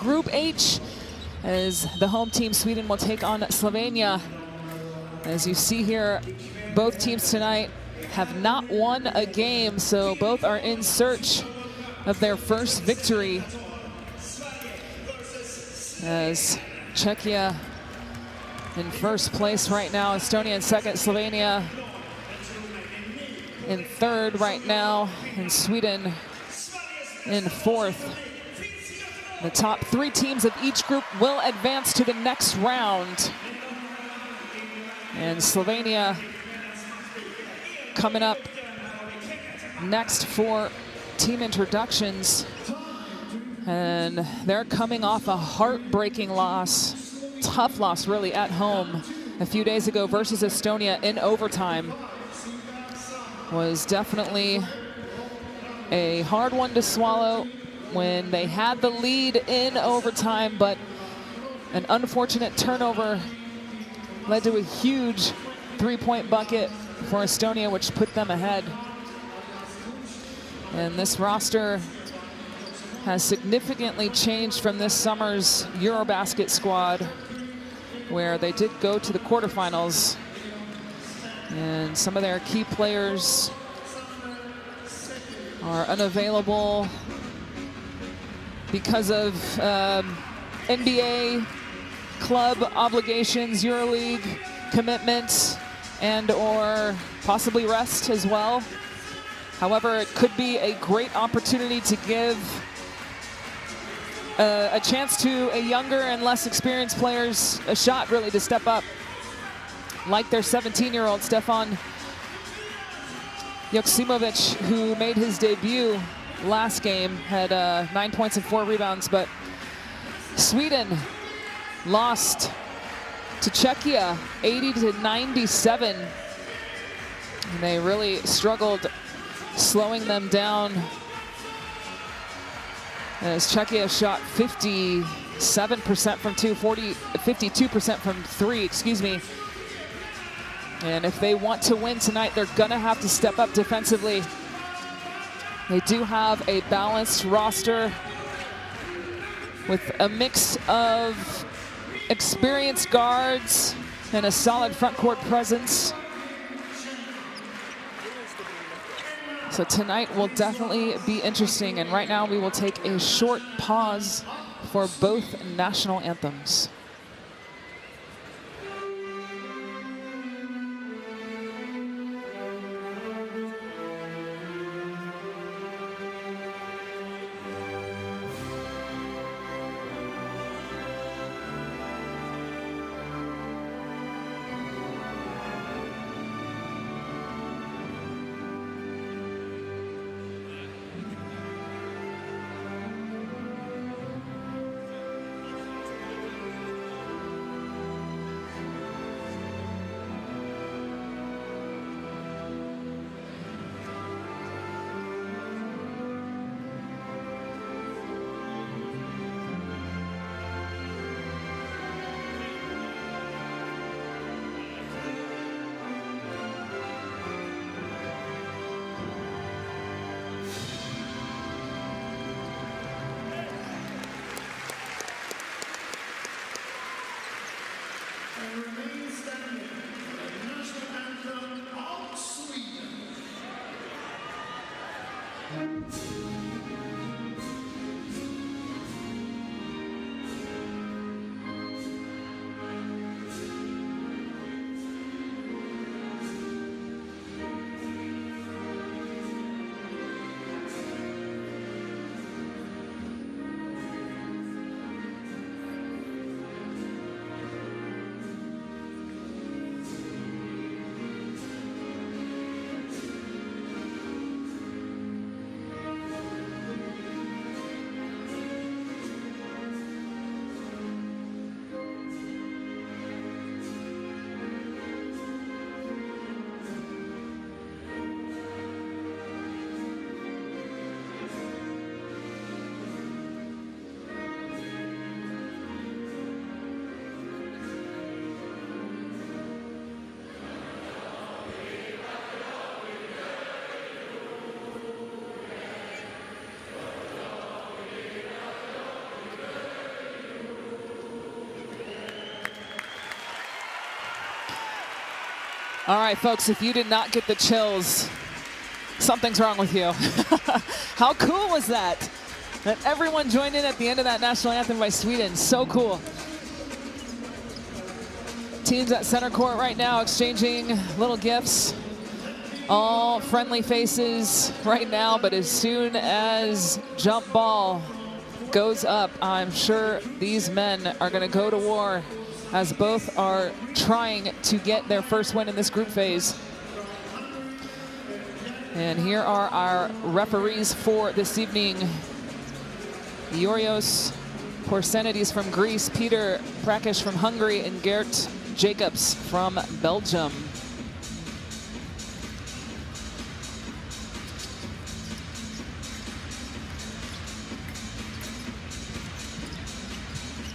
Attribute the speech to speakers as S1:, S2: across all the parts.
S1: Group H, as the home team Sweden will take on Slovenia. As you see here, both teams tonight have not won a game, so both are in search of their first victory. As Czechia in first place right now, Estonia in second, Slovenia in third right now, and Sweden in fourth. The top 3 teams of each group will advance to the next round. And Slovenia coming up next for team introductions. And they're coming off a heartbreaking loss, tough loss really, at home a few days ago versus Estonia in overtime. Was definitely a hard one to swallow when they had the lead in overtime, but an unfortunate turnover led to a huge 3-point bucket for Estonia, which put them ahead. And this roster has significantly changed from this summer's Eurobasket squad, where they did go to the quarterfinals. And some of their key players are unavailable because of NBA club obligations, EuroLeague commitments, and or possibly rest as well. However, it could be a great opportunity to give a chance to a younger and less experienced players a shot really to step up, like their 17-year-old Stefan Joksimovic, who made his debut last game, had 9 points and 4 rebounds. But Sweden lost to Czechia 80-97. And they really struggled slowing them down, as Czechia shot 57% from 52% from 3, excuse me. And if they want to win tonight, they're gonna have to step up defensively. They do have a balanced roster with a mix of experienced guards and a solid front court presence. So tonight will definitely be interesting, and right now we will take a short pause for both national anthems. All right, folks, if you did not get the chills, something's wrong with you. How cool was that? That everyone joined in at the end of that national anthem by Sweden. So cool. Teams at center court right now exchanging little gifts. All friendly faces right now, but as soon as jump ball goes up, I'm sure these men are going to go to war, as both are trying to get their first win in this group phase. And here are our referees for this evening. Yorios Porsenides from Greece, Peter Prakish from Hungary, and Gert Jacobs from Belgium.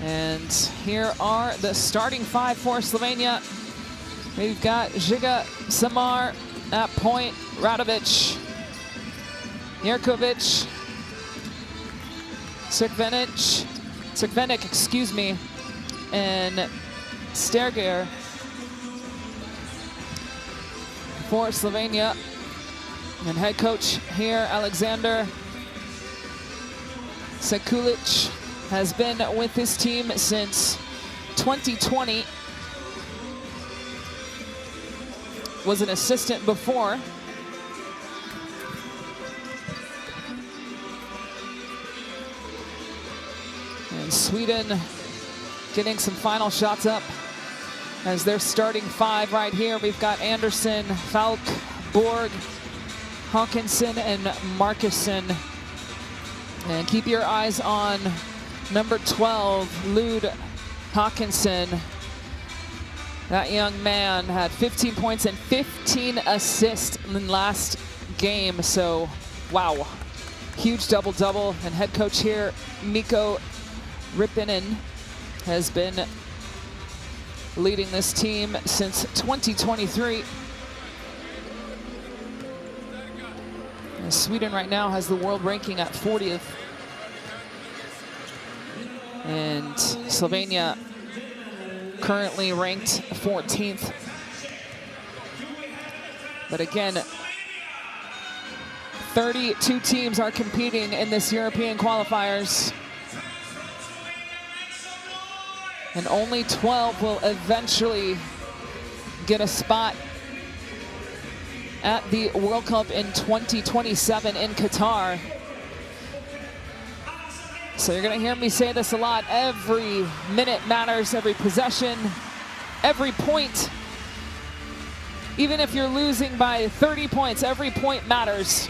S1: And here are the starting five for Slovenia. We've got Žiga Samar at point, Radovic, Jerkovic, Crkvenic, excuse me, and Sterger for Slovenia. And head coach here, Alexander Sekulic, has been with this team since 2020. Was an assistant before. And Sweden getting some final shots up as their starting five right here. We've got Anderson, Falk, Borg, Hawkinson, and Markussen. And keep your eyes on number 12, Lud Hawkinson. That young man had 15 points and 15 assists in last game. So, wow, huge double-double. And head coach here, Mikko Rippinen, has been leading this team since 2023. And Sweden right now has the world ranking at 40th. And Slovenia currently ranked 14th. But again, 32 teams are competing in this European qualifiers. And only 12 will eventually get a spot at the World Cup in 2027 in Qatar. So you're gonna hear me say this a lot. Every minute matters, every possession, every point. Even if you're losing by 30 points, every point matters.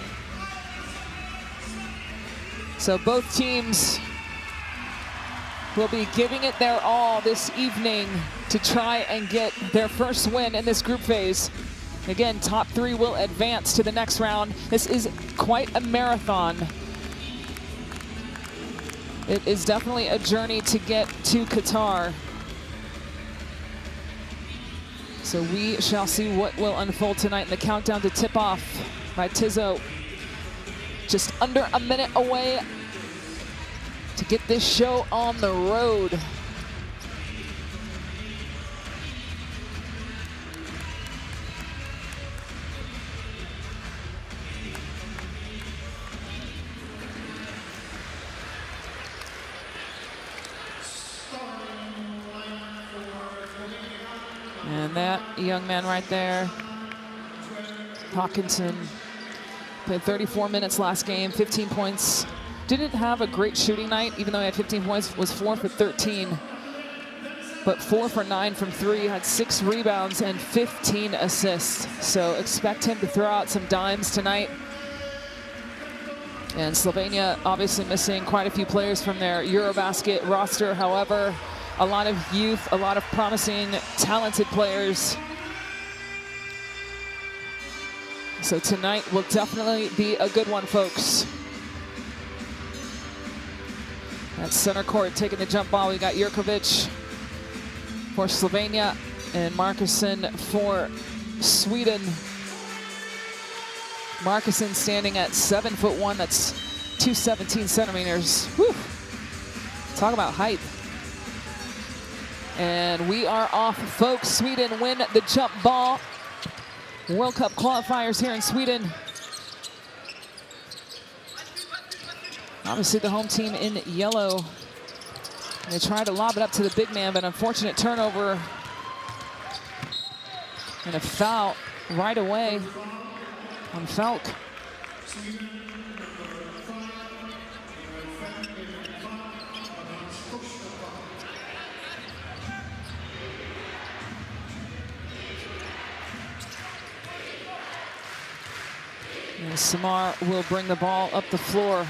S1: So both teams will be giving it their all this evening to try and get their first win in this group phase. Again, top three will advance to the next round. This is quite a marathon. It is definitely a journey to get to Qatar. So we shall see what will unfold tonight in the countdown to tip off by Tizzo. Just under a minute away to get this show on the road. And that young man right there, Hawkinson, played 34 minutes last game, 15 points. Didn't have a great shooting night, even though he had 15 points, was 4 for 13. But 4 for 9 from three, had 6 rebounds and 15 assists. So expect him to throw out some dimes tonight. And Slovenia obviously missing quite a few players from their Eurobasket roster. However, a lot of youth, a lot of promising, talented players. So tonight will definitely be a good one, folks. At center court, taking the jump ball, we got Jerkovic for Slovenia and Markussen for Sweden. Markussen standing at 7'1", that's 217 centimeters. Whew. Talk about height. And we are off, folks. Sweden win the jump ball. World Cup qualifiers here in Sweden. Obviously the home team in yellow. They try to lob it up to the big man, but unfortunate turnover. And a foul right away on Falk. And Samar will bring the ball up the floor.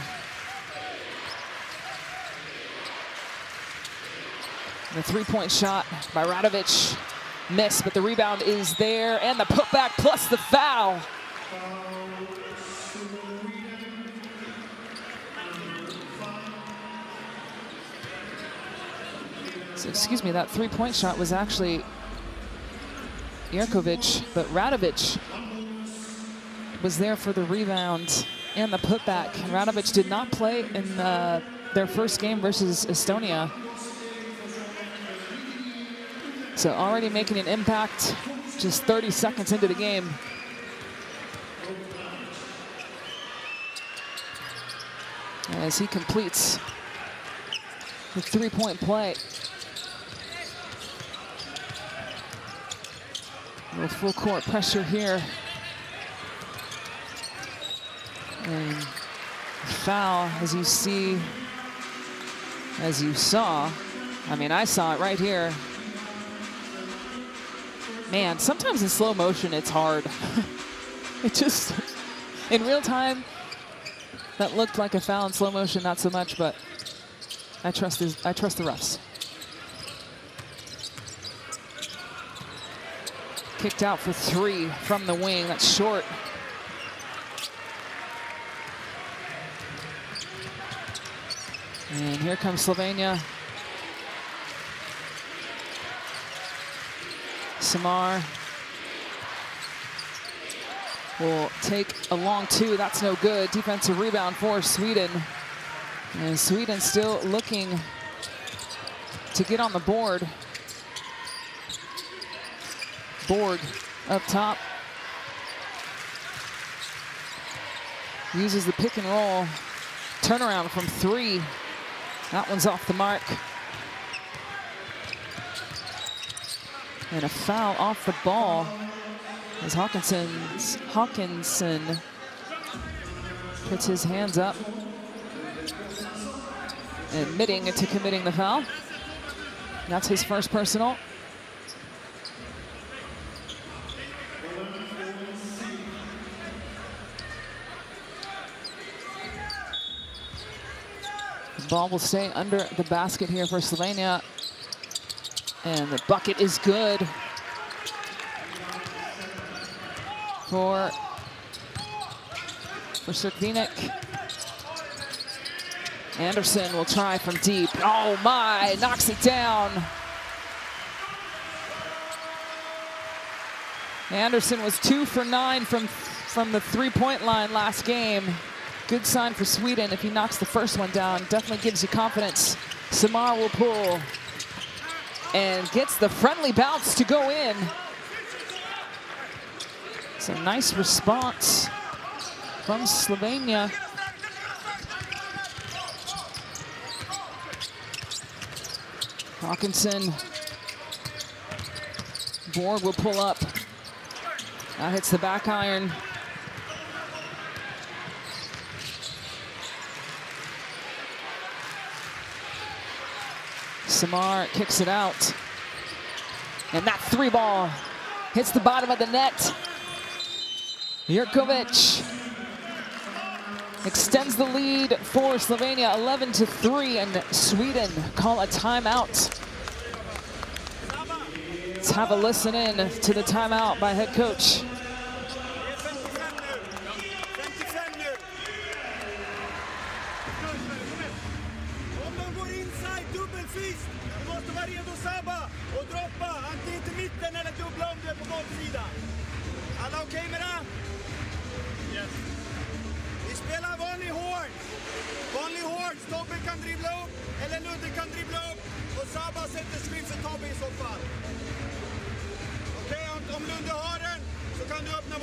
S1: The three-point shot by Radovic missed, but the rebound is there, and the putback plus the foul. So, excuse me, that three-point shot was actually Jerkovic, but Radovic was there for the rebound and the putback. Radovic did not play in their first game versus Estonia. So already making an impact just 30 seconds into the game. As he completes the three-point play. A little full court pressure here. And foul, as you see, as you saw. I mean, I saw it right here. Man, sometimes in slow motion, it's hard. It just, in real time, that looked like a foul. In slow motion, not so much, but I trust the refs. Kicked out for three from the wing, that's short. And here comes Slovenia. Samar will take a long two. That's no good. Defensive rebound for Sweden. And Sweden still looking to get on the board. Borg up top. Uses the pick and roll. Turnaround from three. That one's off the mark. And a foul off the ball as Hawkinson puts his hands up, admitting to committing the foul. That's his first personal. The ball will stay under the basket here for Slovenia. And the bucket is good for Srkvinic. Anderson will try from deep. Oh my, knocks it down. Anderson was 2 for 9 from the three-point line last game. Good sign for Sweden if he knocks the first one down. Definitely gives you confidence. Samar will pull. And gets the friendly bounce to go in. It's a nice response from Slovenia. Hawkinson. Borg will pull up. That hits the back iron. Samar kicks it out. And that three ball hits the bottom of the net. Jerkovic extends the lead for Slovenia, 11-3, and Sweden call a timeout. Let's have a listen in to the timeout by head coach.
S2: Om du inte har den så kan du öppna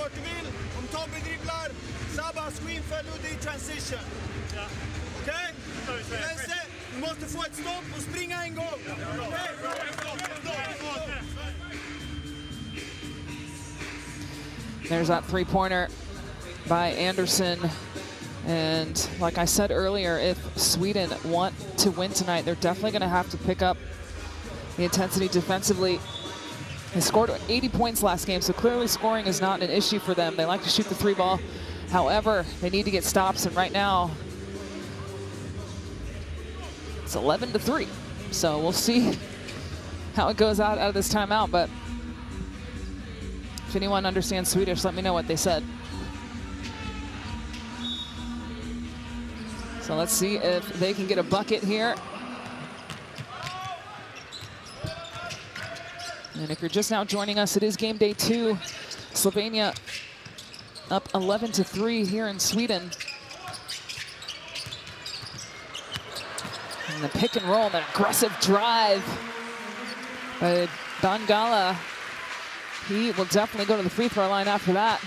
S2: Tommy dribblar, Saba screen för Ludvig transition. Okej? Lasse, du måste få ett stopp och springa en gång.
S1: There's that three-pointer by Anderson. And like I said earlier, if Sweden want to win tonight, they're definitely going to have to pick up the intensity defensively. They scored 80 points last game, so clearly scoring is not an issue for them. They like to shoot the three ball. However, they need to get stops, and right now, it's 11-3. So we'll see how it goes out of this timeout, but if anyone understands Swedish, let me know what they said. So let's see if they can get a bucket here. And if you're just now joining us, it is game day 2. Slovenia up 11-3 here in Sweden. And the pick and roll, that aggressive drive by Bangala. He will definitely go to the free throw line after that.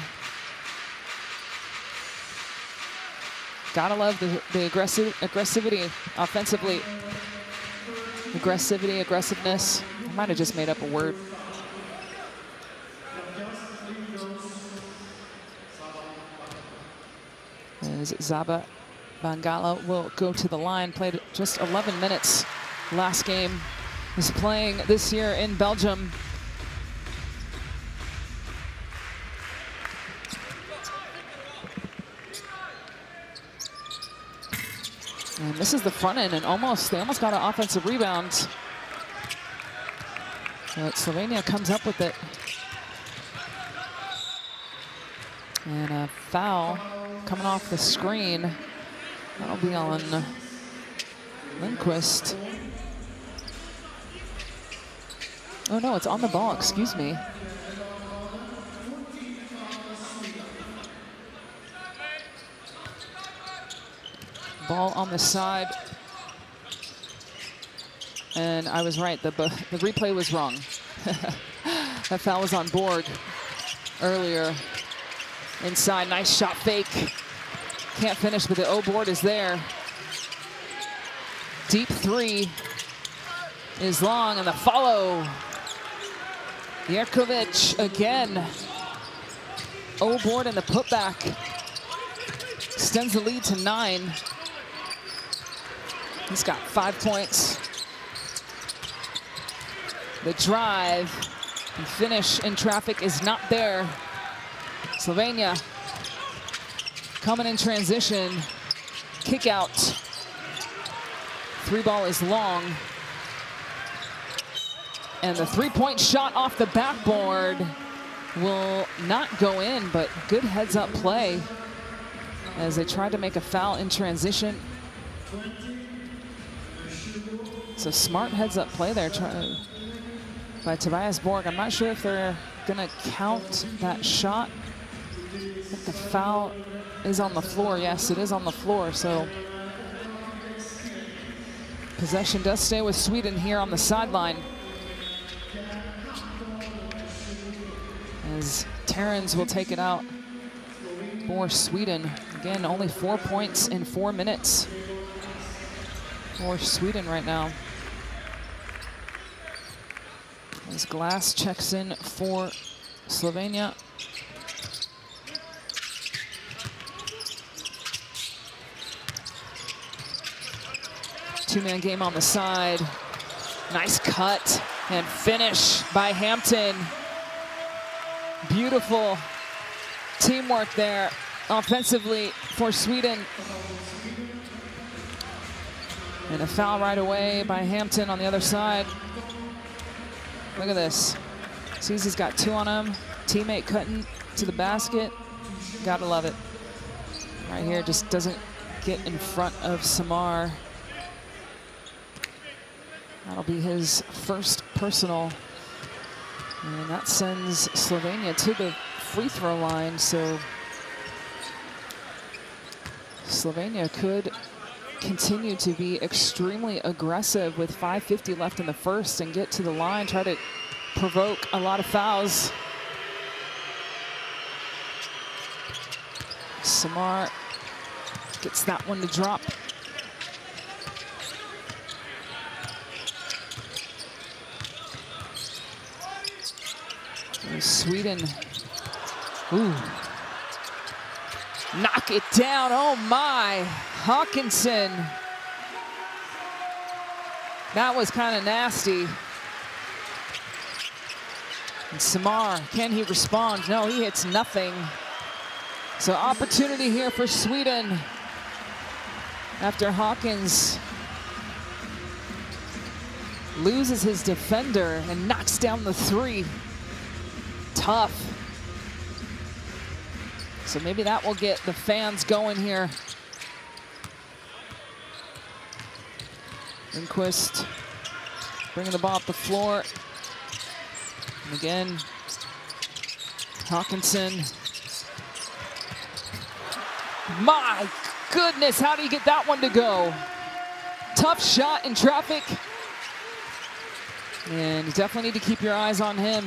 S1: Gotta love the aggressivity offensively. Aggressiveness. I might have just made up a word. As Zaba Bangala will go to the line, played just 11 minutes last game. Is playing this year in Belgium. And this is the front end, and they almost got an offensive rebound. But Slovenia comes up with it. And a foul coming off the screen. That'll be on Lindquist. Oh no, it's on the ball, excuse me. Ball on the side. And I was right, the replay was wrong. That foul was on board earlier. Inside, nice shot fake. Can't finish, but the O board is there. Deep three is long, and the follow. Jerkovic again. O board and the putback. Extends the lead to 9. He's got 5 points. The drive and finish in traffic is not there. Slovenia coming in transition. Kick out. Three ball is long. And the three-point shot off the backboard will not go in, but good heads-up play as they tried to make a foul in transition. So smart heads-up play there by Tobias Borg. I'm not sure if they're gonna count that shot. But the foul is on the floor. Yes, it is on the floor, so possession does stay with Sweden here on the sideline. As Terrans will take it out for Sweden. Again, only 4 points in 4 minutes for Sweden right now. As Glass checks in for Slovenia. Two-man game on the side. Nice cut and finish by Hampton. Beautiful teamwork there offensively for Sweden. And a foul right away by Hampton on the other side. Look at this. Sees he's got 2 on him. Teammate cutting to the basket. Gotta love it. Right here, just doesn't get in front of Samar. That'll be his first personal. And that sends Slovenia to the free throw line. So Slovenia could continue to be extremely aggressive with 5:50 left in the first and get to the line, try to provoke a lot of fouls. Samar gets that one to drop. There's Sweden. Ooh. Knock it down, oh my. Hawkinson. That was kind of nasty. And Samar, can he respond? No, he hits nothing. So opportunity here for Sweden after Hawkins loses his defender and knocks down the three. Tough. So maybe that will get the fans going here. Lindquist bringing the ball up the floor. And again, Hawkinson. My goodness, how do you get that one to go? Tough shot in traffic. And you definitely need to keep your eyes on him.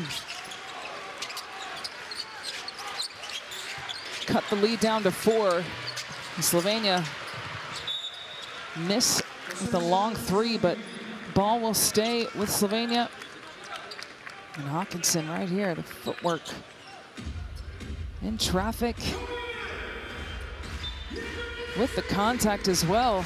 S1: Cut the lead down to 4. And Slovenia miss with a long 3, but ball will stay with Slovenia. And Hawkinson right here, the footwork in traffic with the contact as well.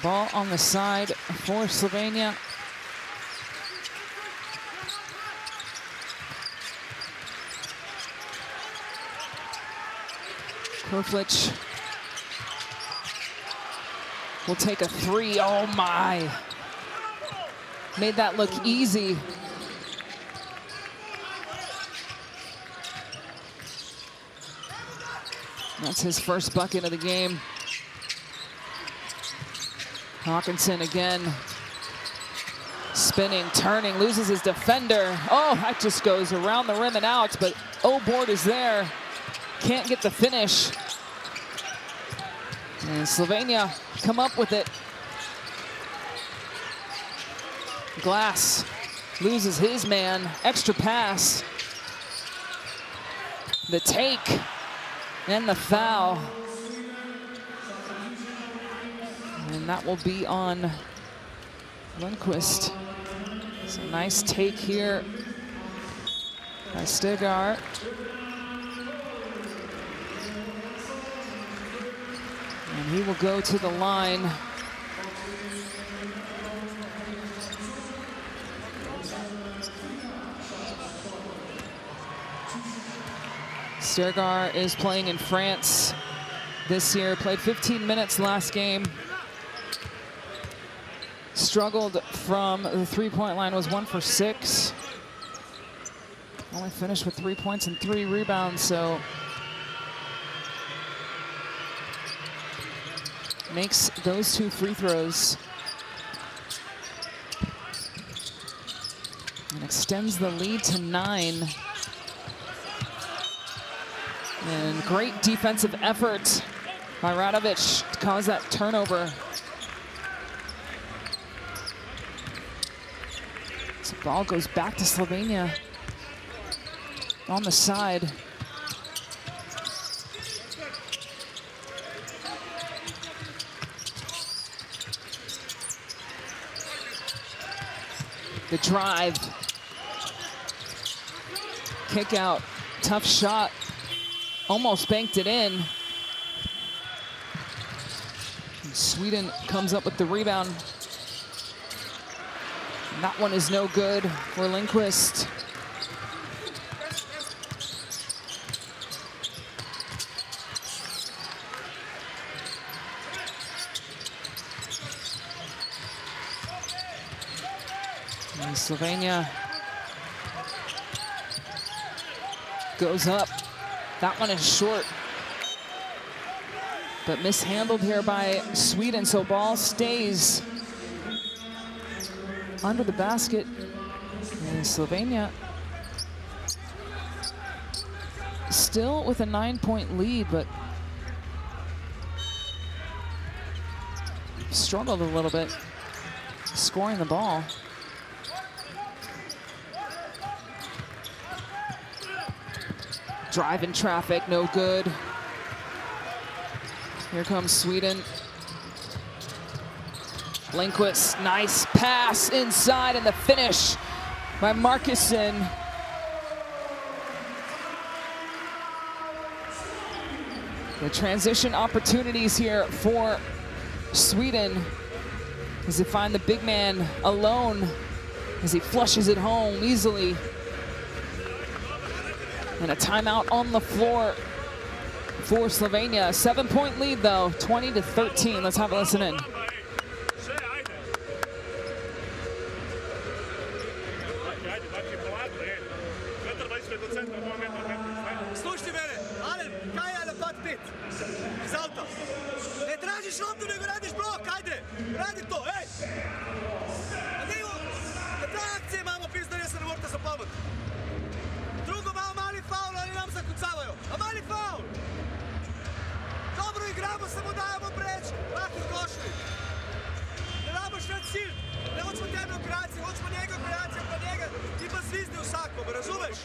S1: Ball on the side for Slovenia. Kruflic will take a 3. Oh my. Made that look easy. That's his first bucket of the game. Hawkinson again. Spinning, turning, loses his defender. Oh, that just goes around the rim and out, but O-board is there. Can't get the finish. And Slovenia come up with it. Glass loses his man. Extra pass. The take and the foul. And that will be on Lundqvist. So nice take here by Stegar. And he will go to the line. Stegar is playing in France this year, played 15 minutes last game. Struggled from the three-point line, was 1 for 6. Only finished with 3 points and 3 rebounds, so makes those 2 free throws. And extends the lead to 9. And great defensive effort by Radovic to cause that turnover. So the ball goes back to Slovenia on the side. The drive. Kick out. Tough shot. Almost banked it in. And Sweden comes up with the rebound. And that one is no good for Lindqvist. And Slovenia goes up. That one is short, but mishandled here by Sweden, so ball stays under the basket. And Slovenia still with a 9-point lead, but struggled a little bit scoring the ball. Driving traffic, no good. Here comes Sweden. Lindquist, nice pass inside, and the finish by Markusson. The transition opportunities here for Sweden as they find the big man alone as he flushes it home easily. And a timeout on the floor for Slovenia. A 7-point lead though, 20-13. Let's have a listen in.
S2: Slušajte mene, Alen, kaj je napad 5? Iz auta. Ne tražiš loptu, nego radiš blok, ajde! Radi to, ej! A ne te akcije imamo, pizdarja se ne morate zapaliti. Drugo, malo mali faul, oni nam zakucavaju. A mali faul! Dobro igramo, samo dajemo preč, laki košli. Ne damo šta cilj, ne hoćemo tebe operacije, hoćemo njega operacije, pa njega i pa zvizde u sakom, razumeš?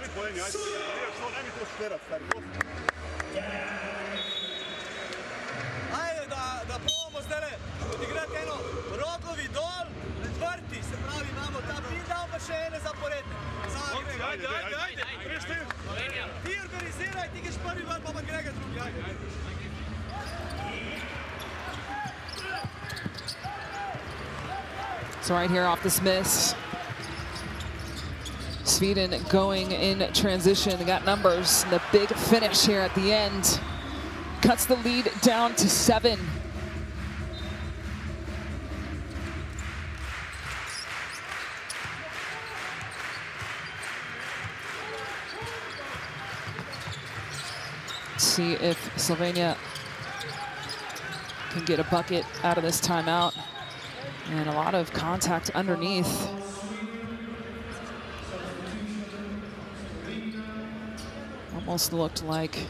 S2: Ajde da probamo zdaj odigrati eno rogovi dol, vrti, se pravi, imamo ta pindal pa še ene zaporedne. Ajde. Ti organiziraj, ti geš prvi van, pa Grega drugi, ajde.
S1: So right here off this miss, Sweden going in transition. They got numbers. The big finish here at the end cuts the lead down to 7. See if Slovenia can get a bucket out of this timeout. And a lot of contact underneath. Almost looked like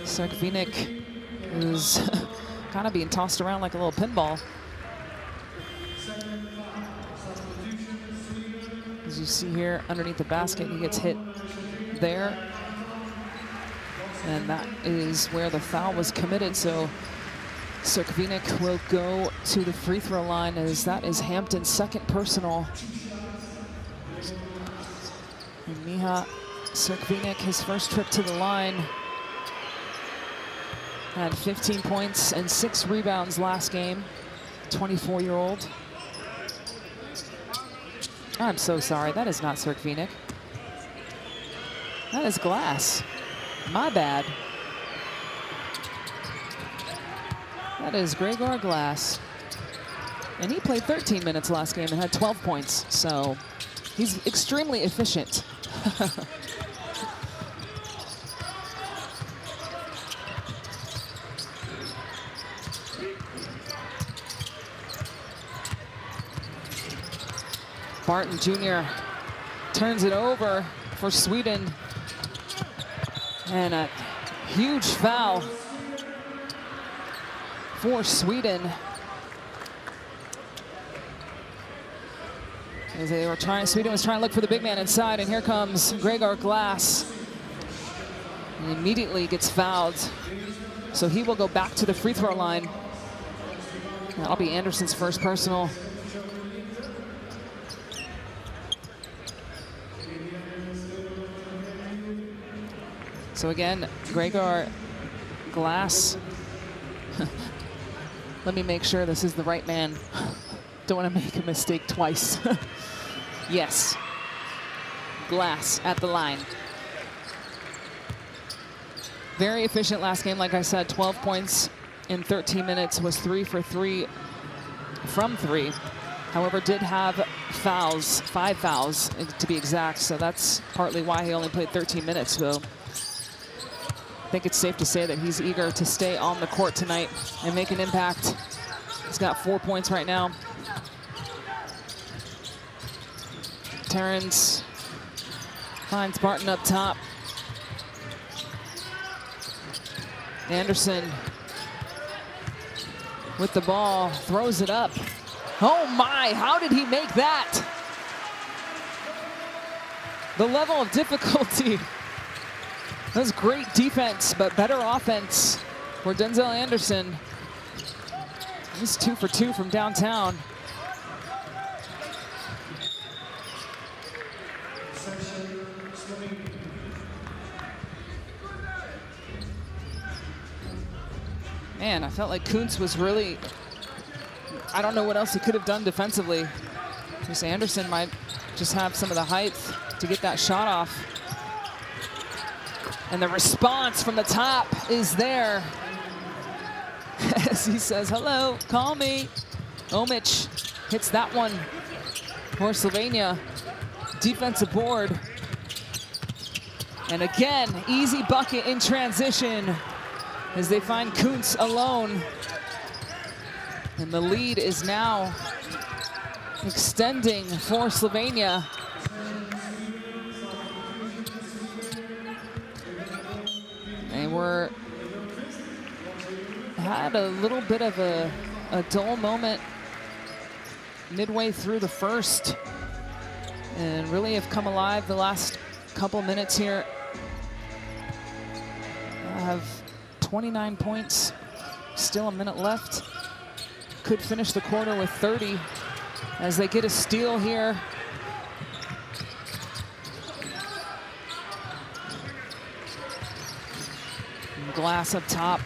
S1: Sergvinik is kind of being tossed around like a little pinball. As you see here underneath the basket, he gets hit there. And that is where the foul was committed. So Sergvinik will go to the free throw line as that is Hampton's second personal. And Miha Sergvinik, his first trip to the line, had 15 points and 6 rebounds last game, 24-year-old. I'm so sorry, that is not Sergvinik. That is Glass, my bad. That is Gregor Glass. And he played 13 minutes last game and had 12 points, so he's extremely efficient. Barton Jr. turns it over for Sweden. And a huge foul for Sweden. As they were Sweden was trying to look for the big man inside, and here comes Gregor Glass. And immediately gets fouled. So he will go back to the free throw line. That'll be Anderson's first personal. So again, Gregor Glass. Let me make sure this is the right man. Don't want to make a mistake twice. Yes. Glass at the line. Very efficient last game, like I said, 12 points in 13 minutes, was 3 for 3 from 3. However, did have fouls, 5 fouls to be exact, so that's partly why he only played 13 minutes. So I think it's safe to say that he's eager to stay on the court tonight and make an impact. He's got 4 points right now. Terrence finds Barton up top. Anderson with the ball, throws it up. Oh my, how did he make that? The level of difficulty. That was great defense, but better offense for Denzel Anderson. He's 2 for 2 from downtown. Man, I felt like Kuntz was really, I don't know what else he could have done defensively. Just Anderson might just have some of the height to get that shot off. And the response from the top is there. As he says, hello, call me. Omic hits that one for Slovenia. Defensive board. And again, easy bucket in transition as they find Kuntz alone. And the lead is now extending for Slovenia. They had a little bit of a dull moment midway through the first and really have come alive the last couple minutes here. I have 29 points, still a minute left. Could finish the quarter with 30 as they get a steal here. And Glass up top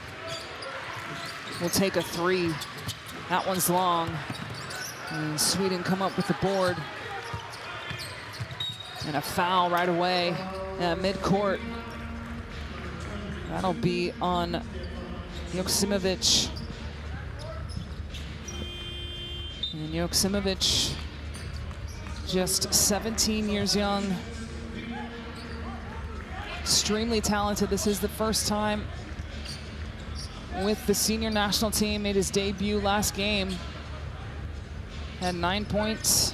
S1: will take a 3. That one's long. And Sweden come up with the board. And a foul right away at midcourt. That'll be on Joksimovic. And Joksimovic, just 17 years young. Extremely talented. This is the first time with the senior national team. Made his debut last game. Had 9 points,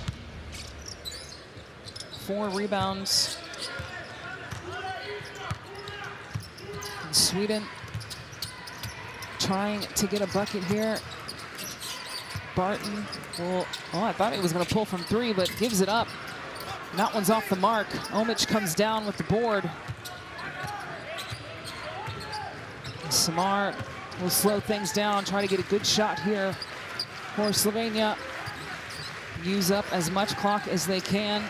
S1: 4 rebounds. And Sweden trying to get a bucket here. Barton will, oh, I thought he was going to pull from 3, but gives it up. And that one's off the mark. Omic comes down with the board. And Samar will slow things down, try to get a good shot here for Slovenia. Use up as much clock as they can.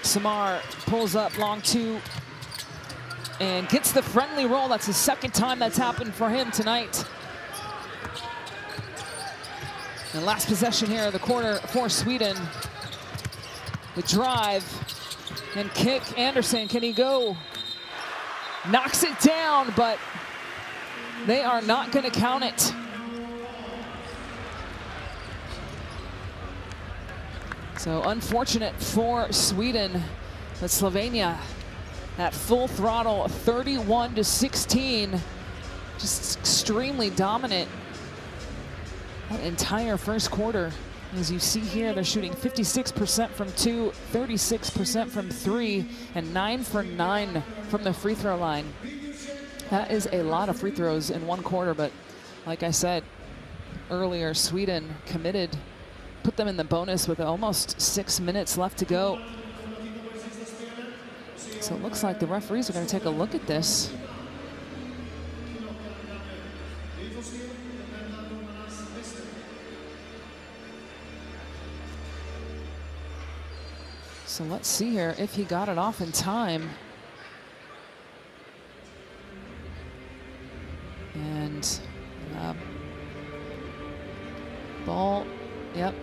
S1: Samar pulls up long 2 and gets the friendly roll. That's the second time that's happened for him tonight. And last possession here of the quarter for Sweden. The drive and kick. Anderson, can he go? Knocks it down, but they are not going to count it. So unfortunate for Sweden, but Slovenia at full throttle, 31-16, just extremely dominant that entire first quarter. As you see here, they're shooting 56% from 2, 36% from 3, and 9 for 9 from the free throw line. That is a lot of free throws in one quarter, but like I said earlier, Sweden committed, put them in the bonus with almost 6 minutes left to go. So it looks like the referees are going to take a look at this. So let's see here if he got it off in time. And ball, yep,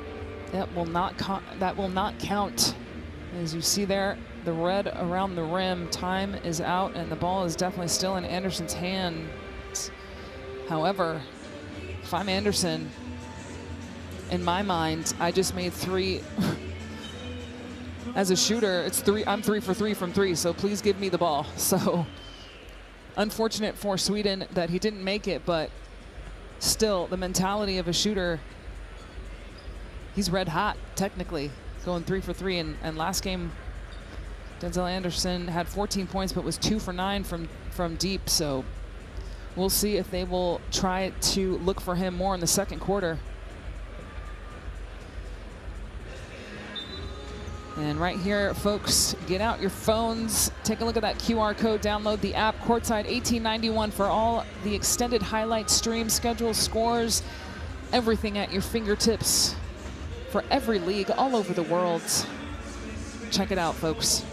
S1: will not that will not count. As you see there, the red around the rim, time is out, and the ball is definitely still in Anderson's hands. However, if I'm Anderson, in my mind, I just made 3. As a shooter, it's 3. I'm 3 for 3 from 3, so please give me the ball. So unfortunate for Sweden that he didn't make it, but still the mentality of a shooter, he's red hot technically, going 3 for 3. And last game, Denzel Anderson had 14 points, but was 2 for 9 from deep. So we'll see if they will try to look for him more in the second quarter. And right here, folks, get out your phones, take a look at that QR code, download the app. Courtside $18.91 for all the extended highlight stream, schedule, scores, everything at your fingertips for every league all over the world. Check it out, folks.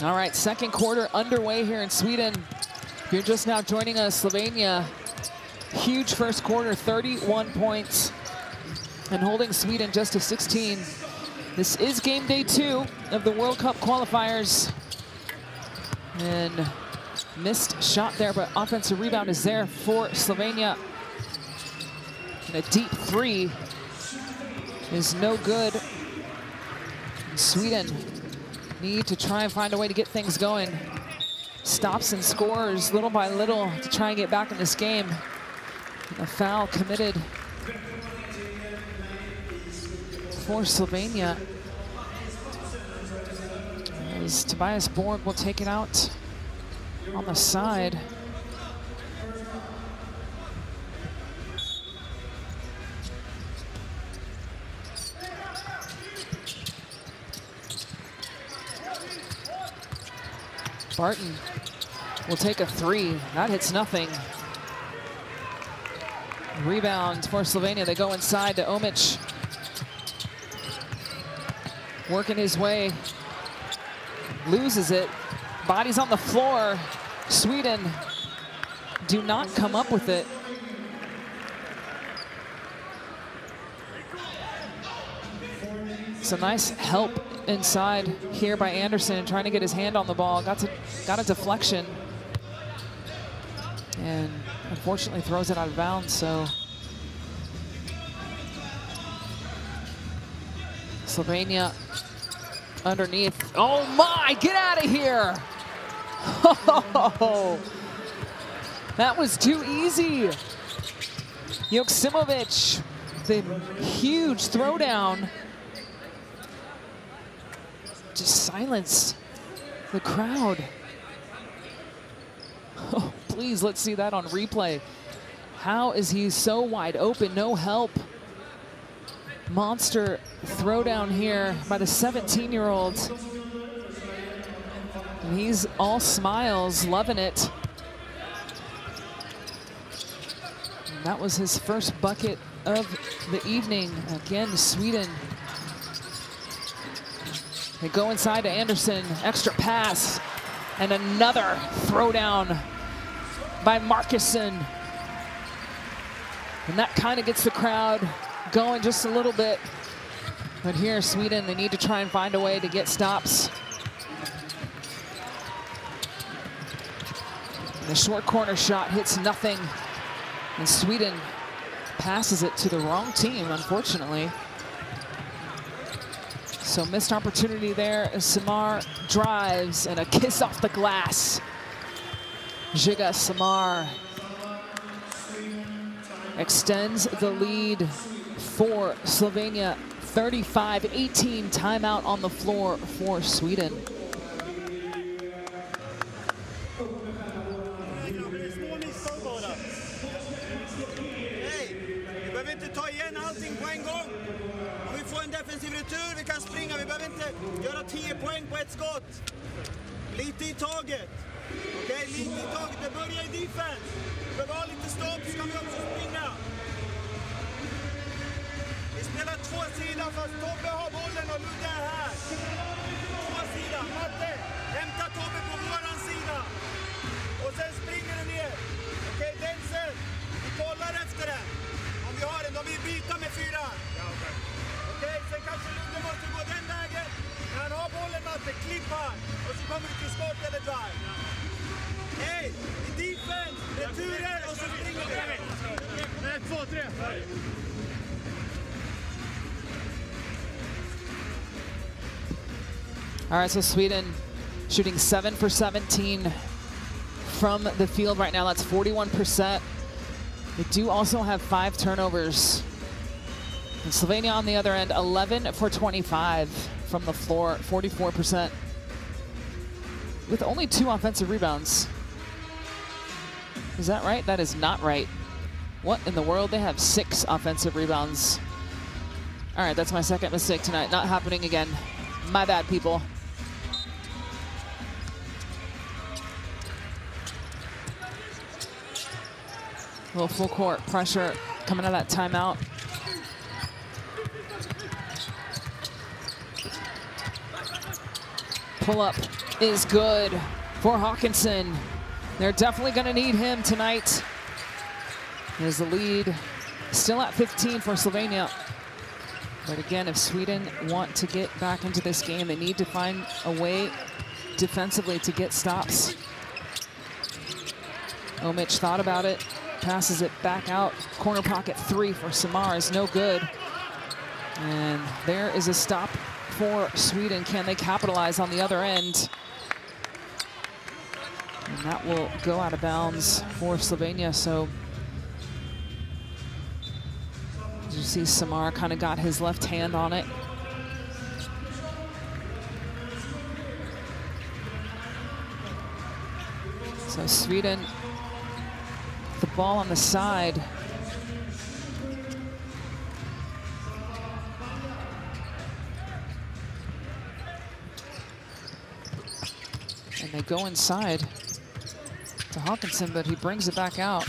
S1: All right, second quarter underway here in Sweden. If you're just now joining us, Slovenia, huge first quarter, 31 points, and holding Sweden just to 16. This is game day 2 of the World Cup qualifiers. And missed shot there, but offensive rebound is there for Slovenia. And a deep 3 is no good. And Sweden need to try and find a way to get things going. Stops and scores little by little to try and get back in this game. A foul committed for Slovenia, as Tobias Borg will take it out on the side. Barton will take a 3. That hits nothing. Rebound for Slovenia. They go inside to Omic. Working his way. Loses it. Body's on the floor. Sweden do not come up with it. Some nice help inside here by Anderson, trying to get his hand on the ball. Got a deflection, and unfortunately throws it out of bounds. So Slovenia underneath. Oh my, get out of here. Oh, that was too easy. Joksimovic, the huge throwdown, just silence the crowd. Oh, please, let's see that on replay. How is he so wide open? No help. Monster throwdown here by the 17-year-old. And he's all smiles, loving it. And that was his first bucket of the evening. Again, Sweden. They go inside to Anderson, extra pass, and another throwdown by Markusson. And that kind of gets the crowd going just a little bit. But here, Sweden, they need to try and find a way to get stops. And the short corner shot hits nothing. And Sweden passes it to the wrong team, unfortunately. So missed opportunity there as Samar drives, and a kiss off the glass. Žiga Samar extends the lead for Slovenia. 35-18, timeout on the floor for Sweden.
S2: Defensiv retur, vi kan springa, vi behöver inte göra 10 poäng på ett skott. Lite i taget. Okej, lite i taget. Det börjar i defense. Vi behöver ha lite stopp, så kan vi också springa. Vi spelar 2 sidor, fast Tobbe har bollen och Ludde är här. 2 sidor. Matte, hämta Tobbe på våran sida. Och sen springer du ner. Okej, Denzel, vi kollar efter den. Om vi har den, då vill vi byta med 4. Ja, okej. Okej, sen kanske Ludde måste gå den vägen. När han har bollen, Matte, klipp här. Och så kommer du till skott eller drive. Hej, i defense, returer och så springer vi. 1, 2, 3.
S1: All right, so Sweden shooting 7 for 17 from the field right now. That's 41%. They do also have 5 turnovers. And Slovenia on the other end, 11 for 25 from the floor, 44%. With only 2 offensive rebounds. Is that right? That is not right. What in the world? They have 6 offensive rebounds. All right, that's my second mistake tonight. Not happening again. My bad, people. A little full court pressure coming out of that timeout. Pull-up is good for Hawkinson. They're definitely going to need him tonight. There's the lead still at 15 for Slovenia. But again, if Sweden want to get back into this game, they need to find a way defensively to get stops. Omic thought about it, passes it back out. Corner pocket 3 for Samar is no good. And there is a stop for Sweden. Can they capitalize on the other end? And that will go out of bounds for Slovenia. So you see Samar kind of got his left hand on it. So Sweden, the ball on the side. And they go inside to Hawkinson, but he brings it back out.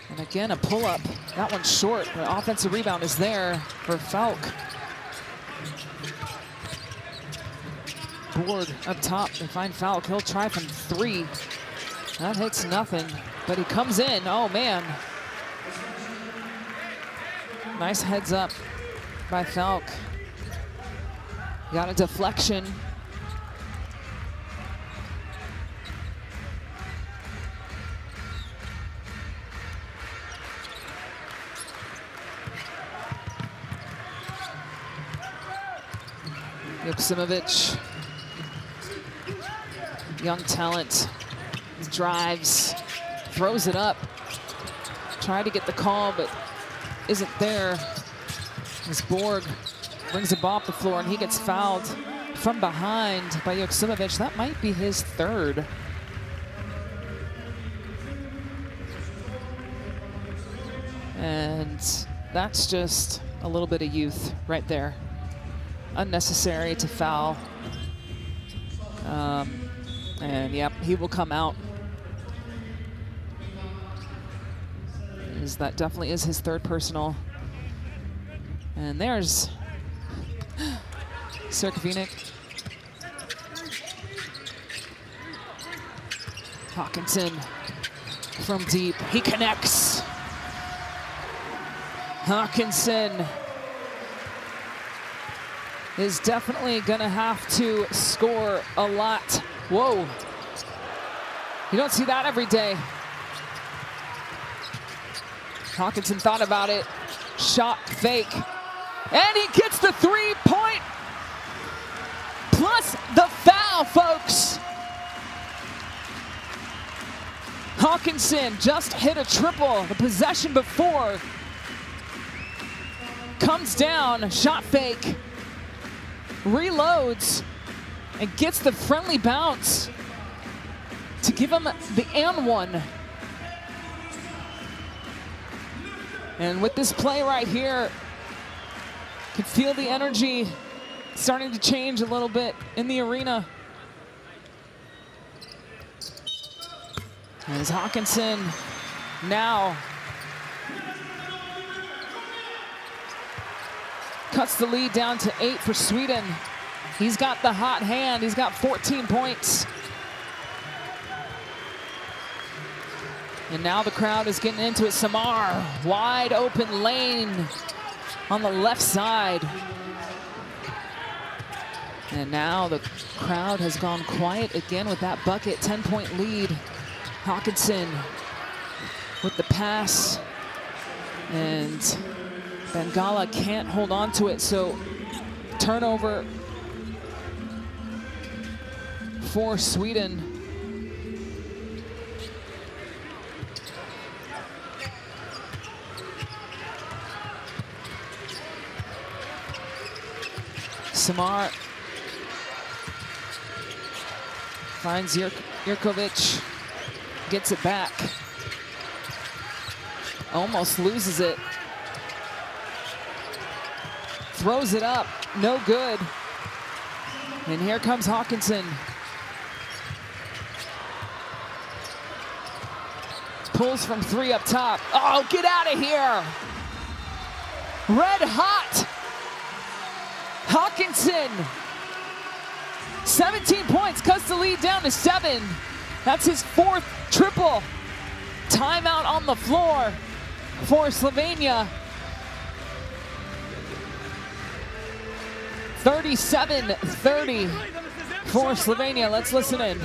S1: And again, a pull-up. That one's short. The offensive rebound is there for Falk. Board up top. They find Falk. He'll try from 3. That hits nothing, but he comes in. Oh, man. Nice heads up by Falk. Got a deflection. Joksimovic, young talent, drives, throws it up. Tried to get the call, but isn't there. As Borg brings the ball up the floor, and he gets fouled from behind by Joksimovic. That might be his 3rd. And that's just a little bit of youth right there. Unnecessary to foul. And yep, he will come out. That definitely is his 3rd personal. And there's Sirkovinik. Hawkinson from deep. He connects. Hawkinson is definitely gonna have to score a lot. Whoa. You don't see that every day. Hawkinson thought about it. Shot fake. And he gets the 3-point plus the foul, folks. Hawkinson just hit a triple the possession before. Comes down, shot fake, reloads, and gets the friendly bounce to give him the and one. And with this play right here, you can feel the energy starting to change a little bit in the arena. As Hawkinson now cuts the lead down to 8 for Sweden. He's got the hot hand. He's got 14 points. And now the crowd is getting into it. Samar, wide open lane on the left side. And now the crowd has gone quiet again with that bucket, 10-point lead. Hawkinson with the pass. And Bengala can't hold on to it, so turnover for Sweden. Samar finds Jurkovic, gets it back. Almost loses it. Throws it up, no good. And here comes Hawkinson. Pulls from 3 up top. Oh, get out of here. Red hot. Hawkinson. 17 points, cuts the lead down to 7. That's his 4th triple. Timeout on the floor for Slovenia. 37-30 for Slovenia. Let's listen in.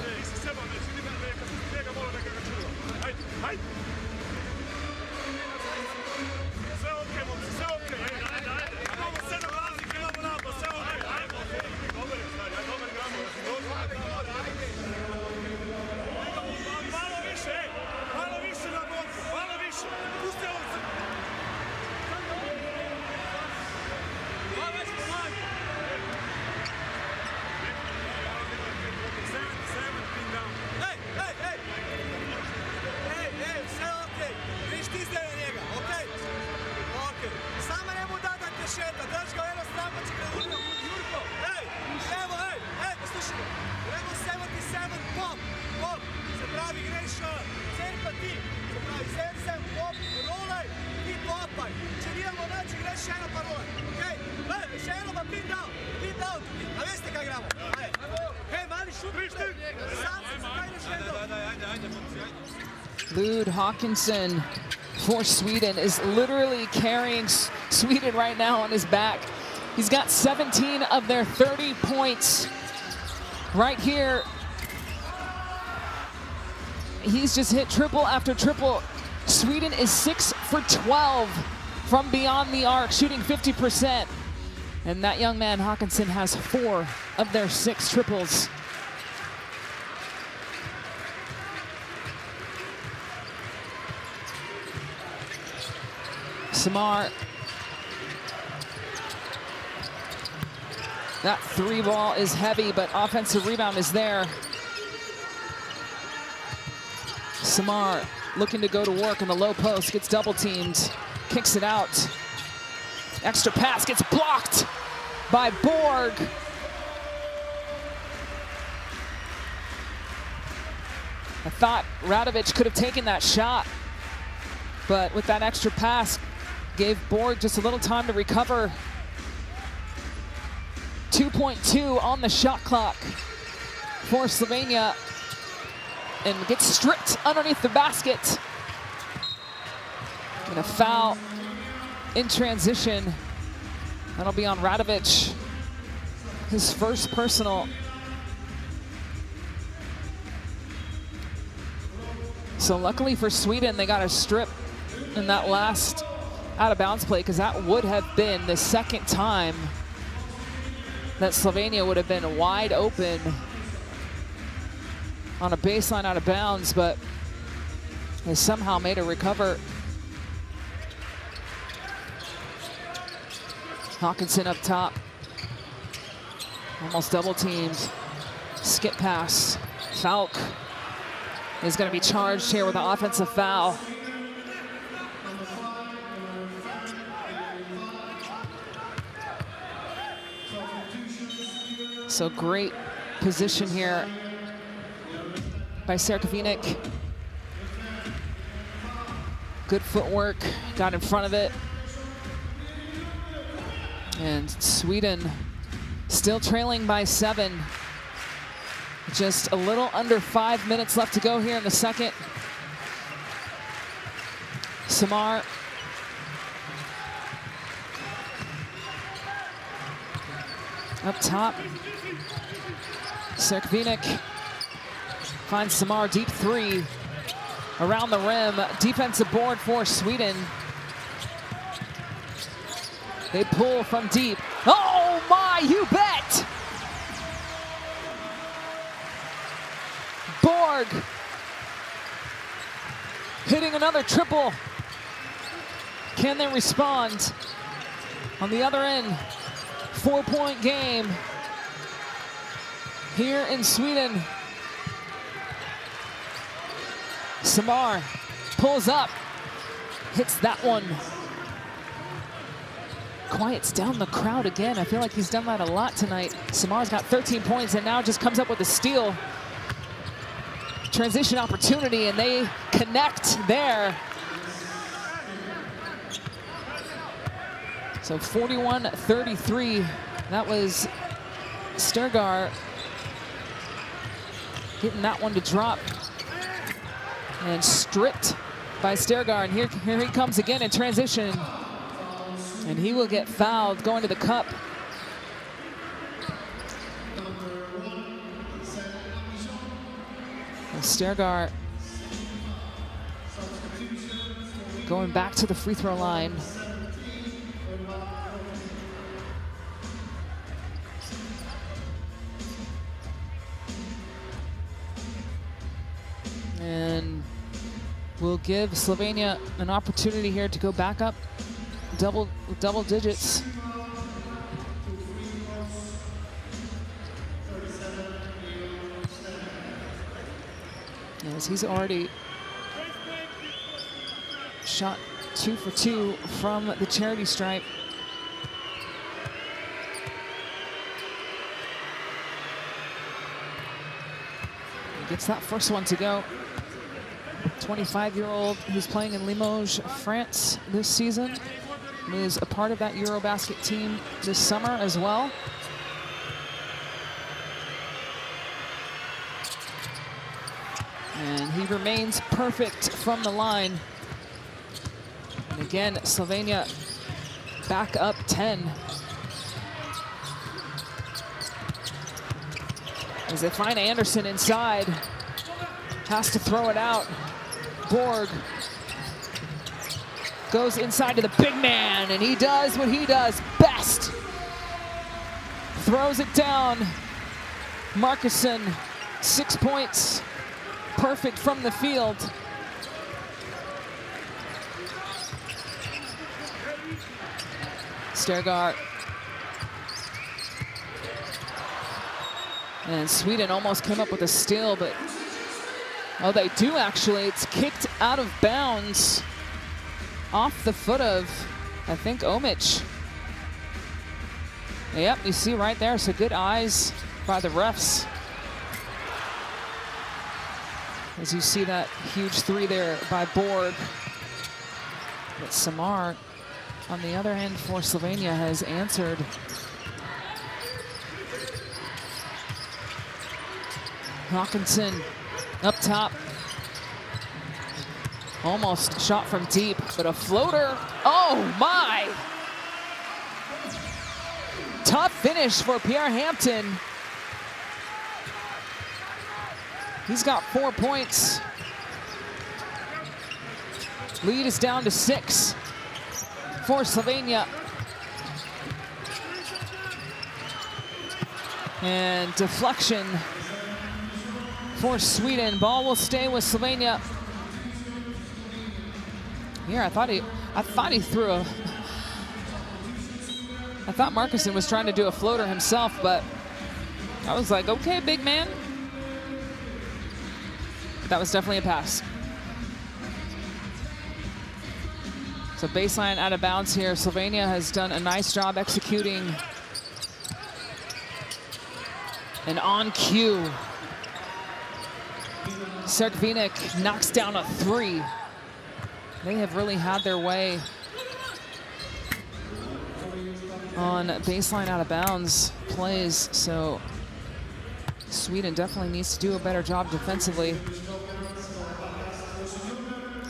S1: Lud Hawkinson for Sweden is literally carrying Sweden right now on his back. He's got 17 of their 30 points right here. He's just hit triple after triple. Sweden is 6 for 12 from beyond the arc, shooting 50%. And that young man, Hawkinson, has 4 of their 6 triples. Samar. That 3 ball is heavy, but offensive rebound is there. Samar looking to go to work in the low post, gets double teamed, kicks it out. Extra pass gets blocked by Borg. I thought Radovic could have taken that shot, but with that extra pass, gave Borg just a little time to recover. 2.2 on the shot clock for Slovenia, and gets stripped underneath the basket. And a foul in transition. That'll be on Radovic, his first personal. So luckily for Sweden, they got a strip in that last out of bounds play, because that would have been the second time that Slovenia would have been wide open on a baseline out of bounds, but they somehow made a recover. Hawkinson up top, almost double teamed. Skip pass. Falk is going to be charged here with an offensive foul. So great position here by Serkovinik. Good footwork, got in front of it. And Sweden still trailing by 7. Just a little under 5 minutes left to go here in the second. Samar. Up top. Serkovinik finds Samar, deep 3. Around the rim, defensive board for Sweden. They pull from deep. Oh my, you bet! Borg hitting another triple. Can they respond? On the other end, 4-point game here in Sweden. Samar pulls up, hits that one. Quiets down the crowd again. I feel like he's done that a lot tonight. Samar's got 13 points and now just comes up with a steal. Transition opportunity, and they connect there. So 41-33, that was Stergar getting that one to drop. And stripped by Stergar, and here he comes again in transition. And he will get fouled going to the cup. And Stergar going back to the free throw line. And we'll give Slovenia an opportunity here to go back up double digits. As he's already shot 2 for 2 from the charity stripe. He gets that first one to go. 25-year-old who's playing in Limoges, France this season. He was a part of that Eurobasket team this summer as well. And he remains perfect from the line. And again, Slovenia back up 10. As they find Anderson inside, has to throw it out. Borg goes inside to the big man, and he does what he does best. Throws it down. Markussen, 6 points. Perfect from the field. Stergar. And Sweden almost came up with a steal, but oh, they do actually. It's kicked out of bounds off the foot of, I think, Omic. Yep, you see right there, so good eyes by the refs. As you see that huge three there by Borg. But Samar, on the other hand for Slovenia, has answered. Hawkinson up top. Almost shot from deep, but a floater. Oh my! Tough finish for Pierre Hampton. He's got 4 points. Lead is down to 6 for Slovenia. And deflection for Sweden. Ball will stay with Slovenia. Here, I thought he threw a. I thought Markussen was trying to do a floater himself, but I was like, okay, big man. But that was definitely a pass. So baseline out of bounds here. Slovenia has done a nice job executing. And on cue, Sergvinik knocks down a 3. They have really had their way on baseline out of bounds plays, so Sweden definitely needs to do a better job defensively.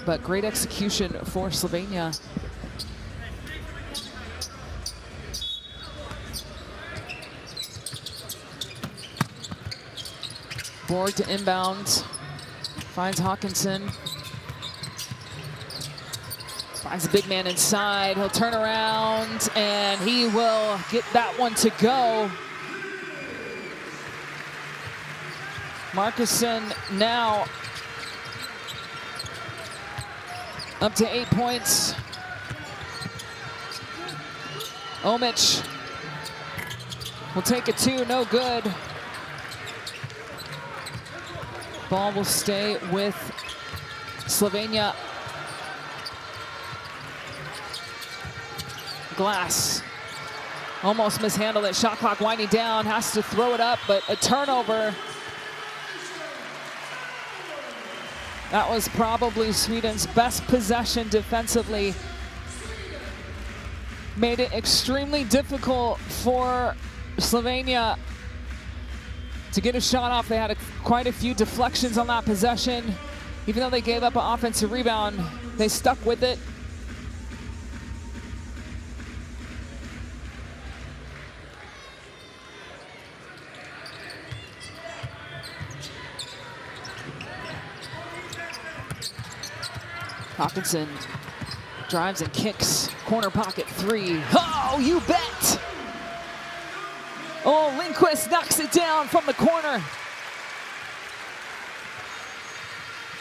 S1: But great execution for Slovenia. Borg to inbound, finds Hawkinson. Finds the big man inside, he'll turn around, and he will get that one to go. Markussen now up to 8 points. Omic will take a 2, no good. Ball will stay with Slovenia. Glass almost mishandled it. Shot clock winding down, has to throw it up, but a turnover. That was probably Sweden's best possession defensively. Made it extremely difficult for Slovenia to get a shot off. They had quite a few deflections on that possession. Even though they gave up an offensive rebound, they stuck with it. Hawkinson drives and kicks, corner pocket 3. Oh, you bet! Oh, Lindquist knocks it down from the corner.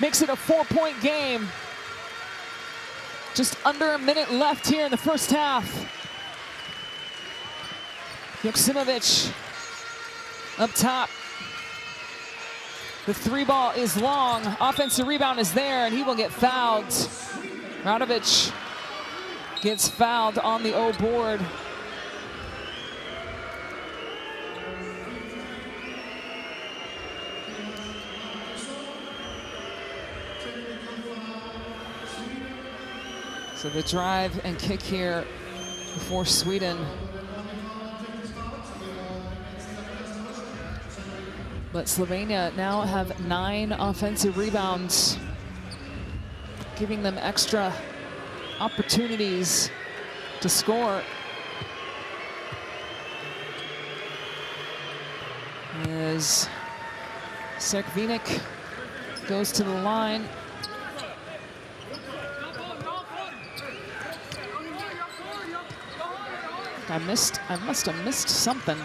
S1: Makes it a 4-point game. Just under a minute left here in the first half. Joksimovic up top. The 3 ball is long. Offensive rebound is there, and he will get fouled. Radovic gets fouled on the O board. So the drive and kick here for Sweden. But Slovenia now have 9 offensive rebounds, giving them extra opportunities to score. As Sekvinik goes to the line. I must have missed something.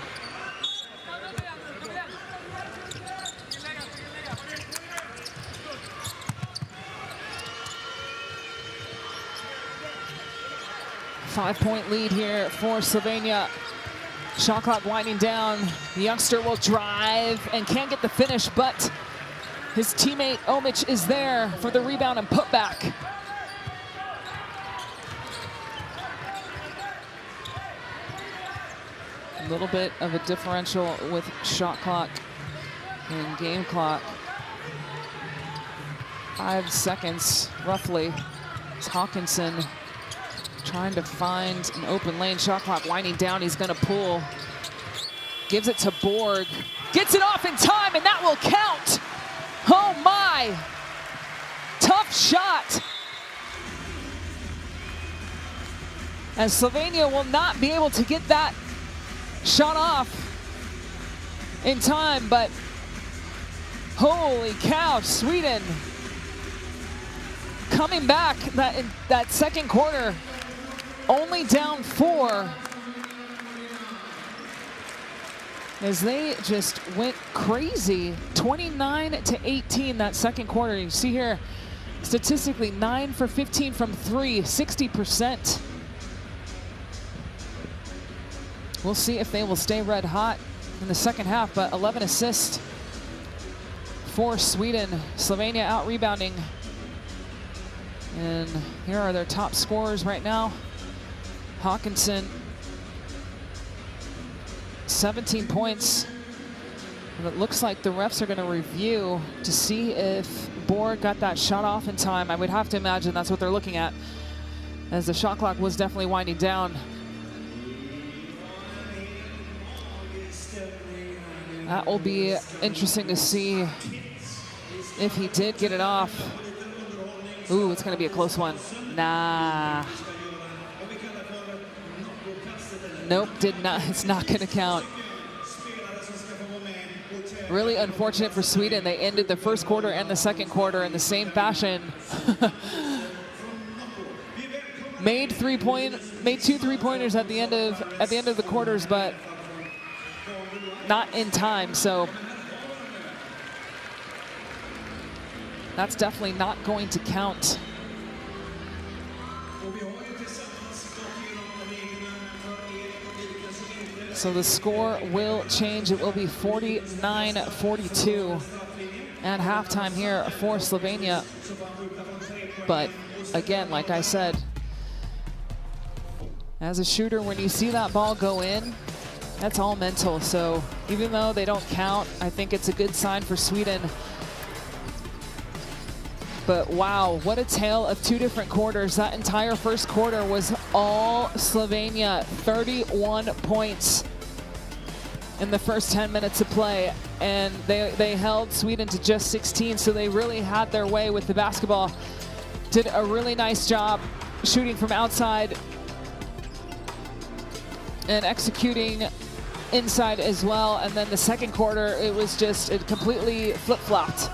S1: Five-point lead here for Slovenia. Shot clock winding down. The youngster will drive and can't get the finish, but his teammate Omic is there for the rebound and putback. A little bit of a differential with shot clock and game clock. 5 seconds, roughly. It's Hawkinson trying to find an open lane. Shot clock winding down, he's gonna pull. Gives it to Borg. Gets it off in time, and that will count. Oh my, tough shot. And Slovenia will not be able to get that shot off in time, but holy cow, Sweden coming back in that second quarter, only down 4, as they just went crazy. 29-18 that second quarter. You see here, statistically 9 for 15 from 3, 60%. We'll see if they will stay red hot in the second half, but 11 assists for Sweden. Slovenia out rebounding. And here are their top scorers right now. Hawkinson, 17 points. And it looks like the refs are going to review to see if Borg got that shot off in time. I would have to imagine that's what they're looking at, as the shot clock was definitely winding down. That will be interesting to see if he did get it off. Ooh, it's going to be a close one. Nah. Nope, did not. It's not going to count. Really unfortunate for Sweden. They ended the first quarter and the second quarter in the same fashion. Made 2 3-pointers at the end of the quarters, but not in time. So that's definitely not going to count. So the score will change. It will be 49-42 at halftime here for Slovenia. But again, like I said, as a shooter, when you see that ball go in, that's all mental. So even though they don't count, I think it's a good sign for Sweden. But wow, what a tale of two different quarters. That entire first quarter was all Slovenia, 31 points in the first 10 minutes of play. And they held Sweden to just 16, so they really had their way with the basketball. Did a really nice job shooting from outside and executing inside as well. And then the second quarter, it was just, it completely flip-flopped.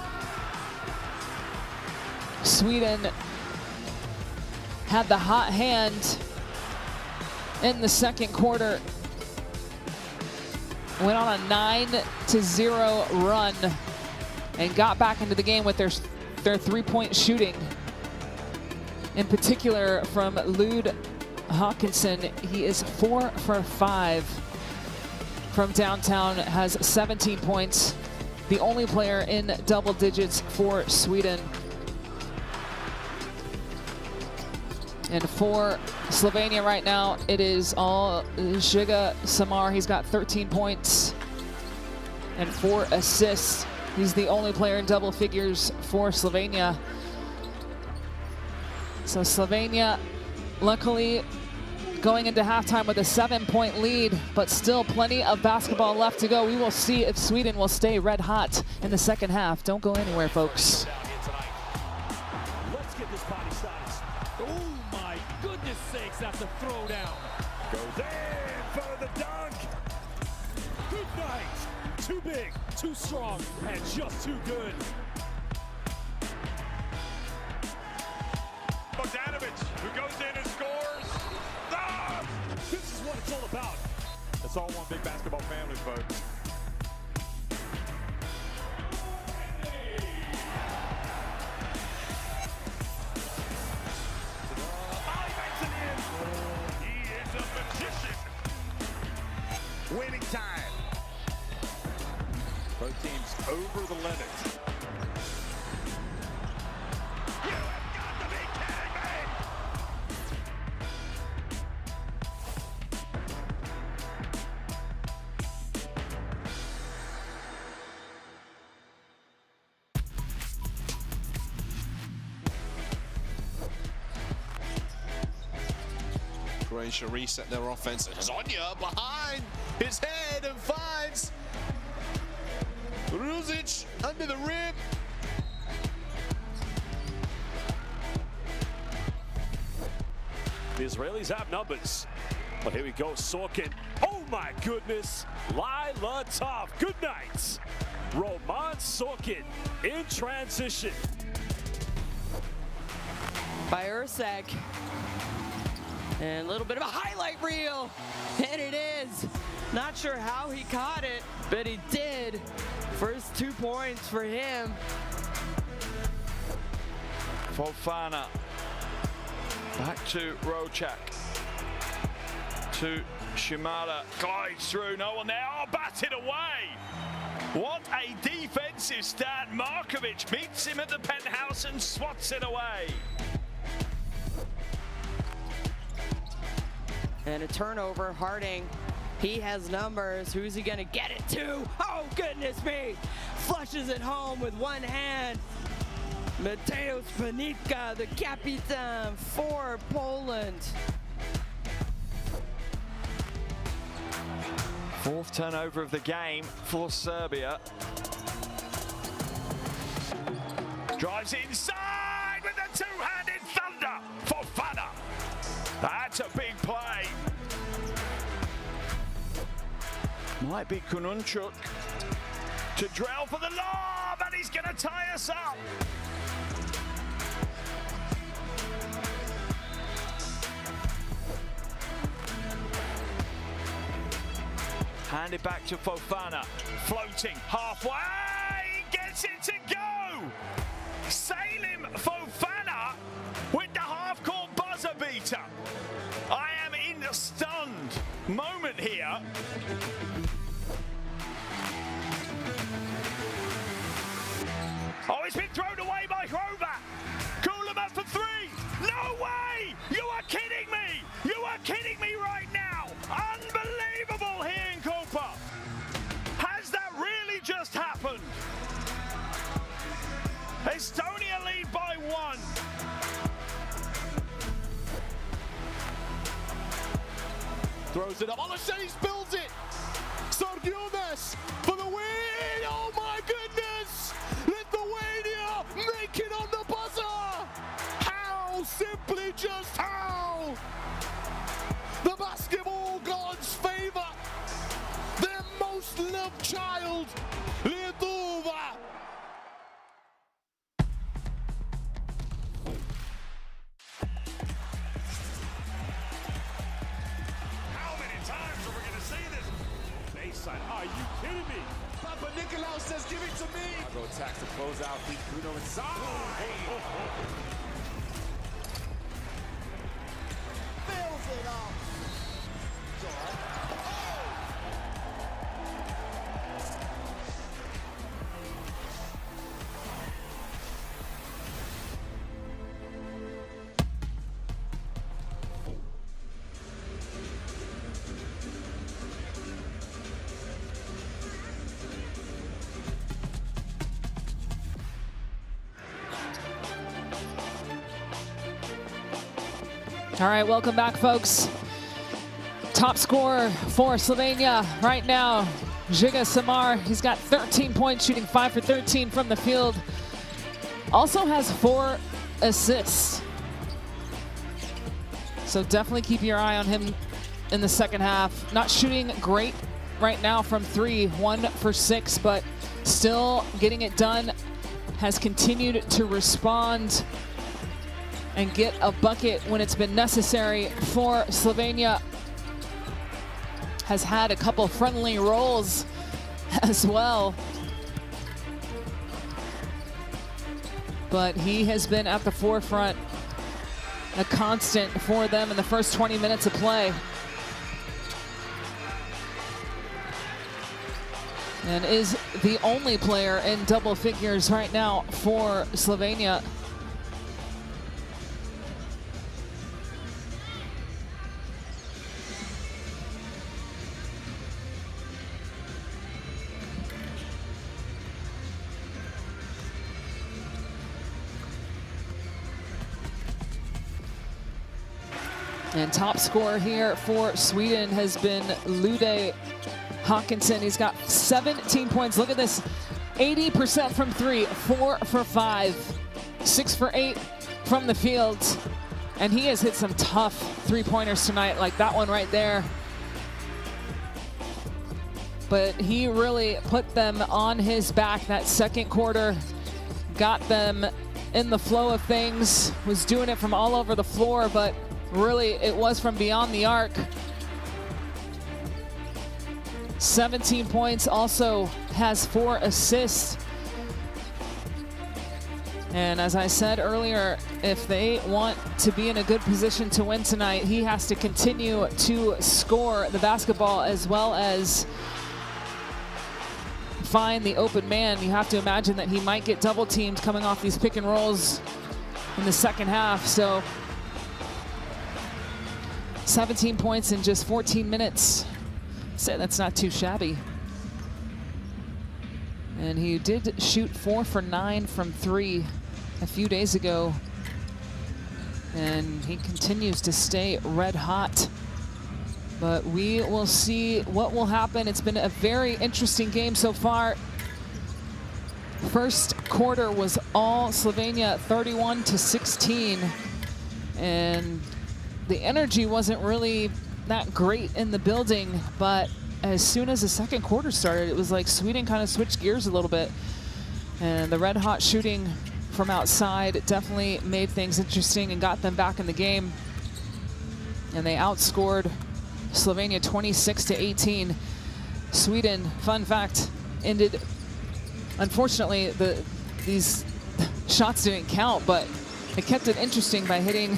S1: Sweden had the hot hand in the second quarter, went on a 9-0 run and got back into the game with their three-point shooting. In particular from Lud Hawkinson, he is 4 for 5 from downtown, has 17 points, the only player in double digits for Sweden. And for Slovenia right now, it is all Žiga Samar. He's got 13 points and 4 assists. He's the only player in double figures for Slovenia. So Slovenia, luckily, going into halftime with a 7-point lead, but still plenty of basketball left to go. We will see if Sweden will stay red hot in the second half. Don't go anywhere, folks.
S3: Let's get this party started. Oh my goodness sakes, that's a throwdown. Goes in for the dunk. Good night. Too big, too strong, and just too good.
S4: Bogdanovic, who goes in and scores. Ah!
S3: This is what it's all about.
S4: It's all one big basketball family, folks. He is a magician. Winning time. Both teams over the limit.
S5: Croatia reset their offense. Zonya behind his head and finds Ruzic under the rim.
S3: The Israelis have numbers. Well, here we go, Sorkin. Oh my goodness. Lila Tough. Good night. Roman Sorkin in transition.
S6: By Ursak. And a little bit of a highlight reel. And it is. Not sure how he caught it, but he did. First 2 points for him.
S7: Fofana. Back to Rocek. To Shimada. Glides through. No one there. Oh, batted away. What a defensive stand. Markovic meets him at the penthouse and swats it away.
S6: And a turnover, Harding, he has numbers. Who's he gonna get it to? Oh, goodness me! Flushes it home with one hand. Mateusz Panitka, the Kapitan for Poland.
S7: Fourth turnover of the game for Serbia. Drives inside with the two-handed thunder for Fofana. That's a big play. Might be Kununchuk to drill for the lob, and he's going to tie us up. Hand it back to Fofana, floating halfway, gets it to go. Salim Fofana with the half-court buzzer beater. I am in a stunned moment here. Oh, it's been thrown away by Grover. Kuhlman for three. No way! You are kidding me! You are kidding me right now! Unbelievable here in Copa. Has that really just happened? Estonia lead by 1.
S5: Throws it up. Olashenis builds it. Sorgiones for the win. Oh my goodness! Lithuania make it on the buzzer. How? Simply just how? The basketball gods favor their most loved child, Lietuva.
S3: Are you kidding me?
S2: Papa Nicolau says, give it to me.
S3: Go attacks to close out. Pete Bruno inside.
S2: Fills it up. It's all right.
S1: All right, welcome back, folks. Top scorer for Slovenia right now, Žiga Samar. He's got 13 points, shooting 5 for 13 from the field. Also has 4 assists. So definitely keep your eye on him in the second half. Not shooting great right now from 3, 1 for 6, but still getting it done. Has continued to respond and get a bucket when it's been necessary for Slovenia. Has had a couple friendly rolls as well. But he has been at the forefront, a constant for them in the first 20 minutes of play. And is the only player in double figures right now for Slovenia. And top scorer here for Sweden has been Lude Hawkinson. He's got 17 points. Look at this, 80% from 3, 4 for 5, 6 for 8 from the field. And he has hit some tough three-pointers tonight, like that one right there. But he really put them on his back that second quarter, got them in the flow of things, was doing it from all over the floor, but really, it was from beyond the arc. 17 points, also has 4 assists. And as I said earlier, if they want to be in a good position to win tonight, he has to continue to score the basketball as well as find the open man. You have to imagine that he might get double teamed coming off these pick and rolls in the second half. So 17 points in just 14 minutes. Say that's not too shabby. And he did shoot 4 for 9 from 3 a few days ago. And he continues to stay red hot. But we will see what will happen. It's been a very interesting game so far. First quarter was all Slovenia, 31-16. And the energy wasn't really that great in the building, but as soon as the second quarter started, it was like Sweden kind of switched gears a little bit. And the red hot shooting from outside definitely made things interesting and got them back in the game. And they outscored Slovenia 26-18. Sweden, fun fact, ended, unfortunately, these shots didn't count, but they kept it interesting by hitting.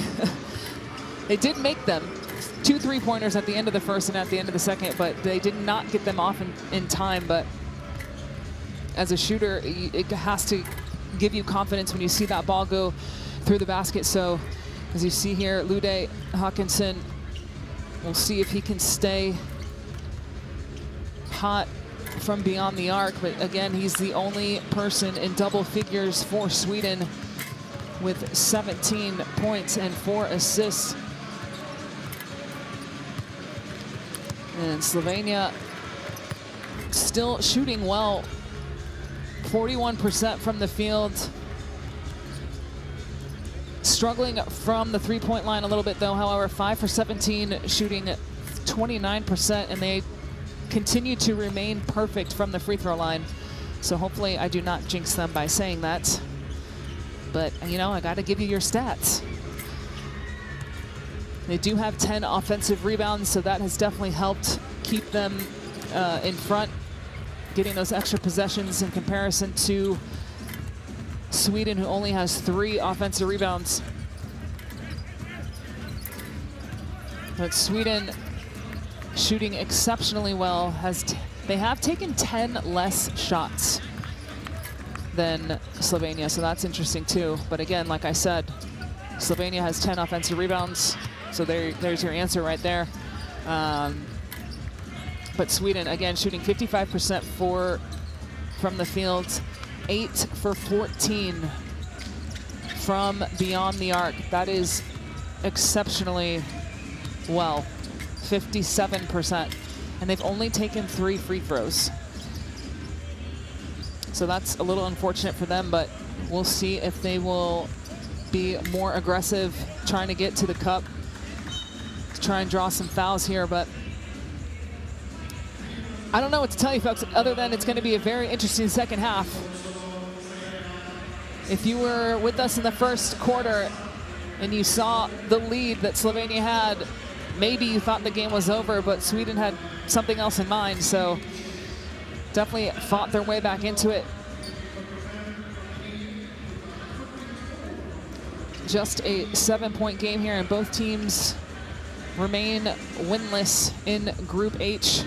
S1: They did make them 2 3-pointers at the end of the first and at the end of the second, but they did not get them off in time. But as a shooter, it has to give you confidence when you see that ball go through the basket. So as you see here, Lude Hawkinson, we'll see if he can stay hot from beyond the arc. But again, he's the only person in double figures for Sweden with 17 points and 4 assists. And Slovenia still shooting well, 41% from the field. Struggling from the three-point line a little bit though, however, 5 for 17, shooting 29%, and they continue to remain perfect from the free throw line. So hopefully I do not jinx them by saying that. But, you know, I got to give you your stats. They do have 10 offensive rebounds, so that has definitely helped keep them in front, getting those extra possessions in comparison to Sweden, who only has 3 offensive rebounds. But Sweden, shooting exceptionally well, they have taken 10 less shots than Slovenia, so that's interesting too. But again, like I said, Slovenia has 10 offensive rebounds, so there's your answer right there. But Sweden, again, shooting 55% from the field, 8 for 14 from beyond the arc. That is exceptionally well, 57%. And they've only taken 3 free throws. So that's a little unfortunate for them, but we'll see if they will be more aggressive trying to get to the cup, to try and draw some fouls here. But I don't know what to tell you folks, other than it's going to be a very interesting second half. If you were with us in the first quarter and you saw the lead that Slovenia had, maybe you thought the game was over, but Sweden had something else in mind. So definitely fought their way back into it. Just a 7-point game here, and both teams remain winless in Group H.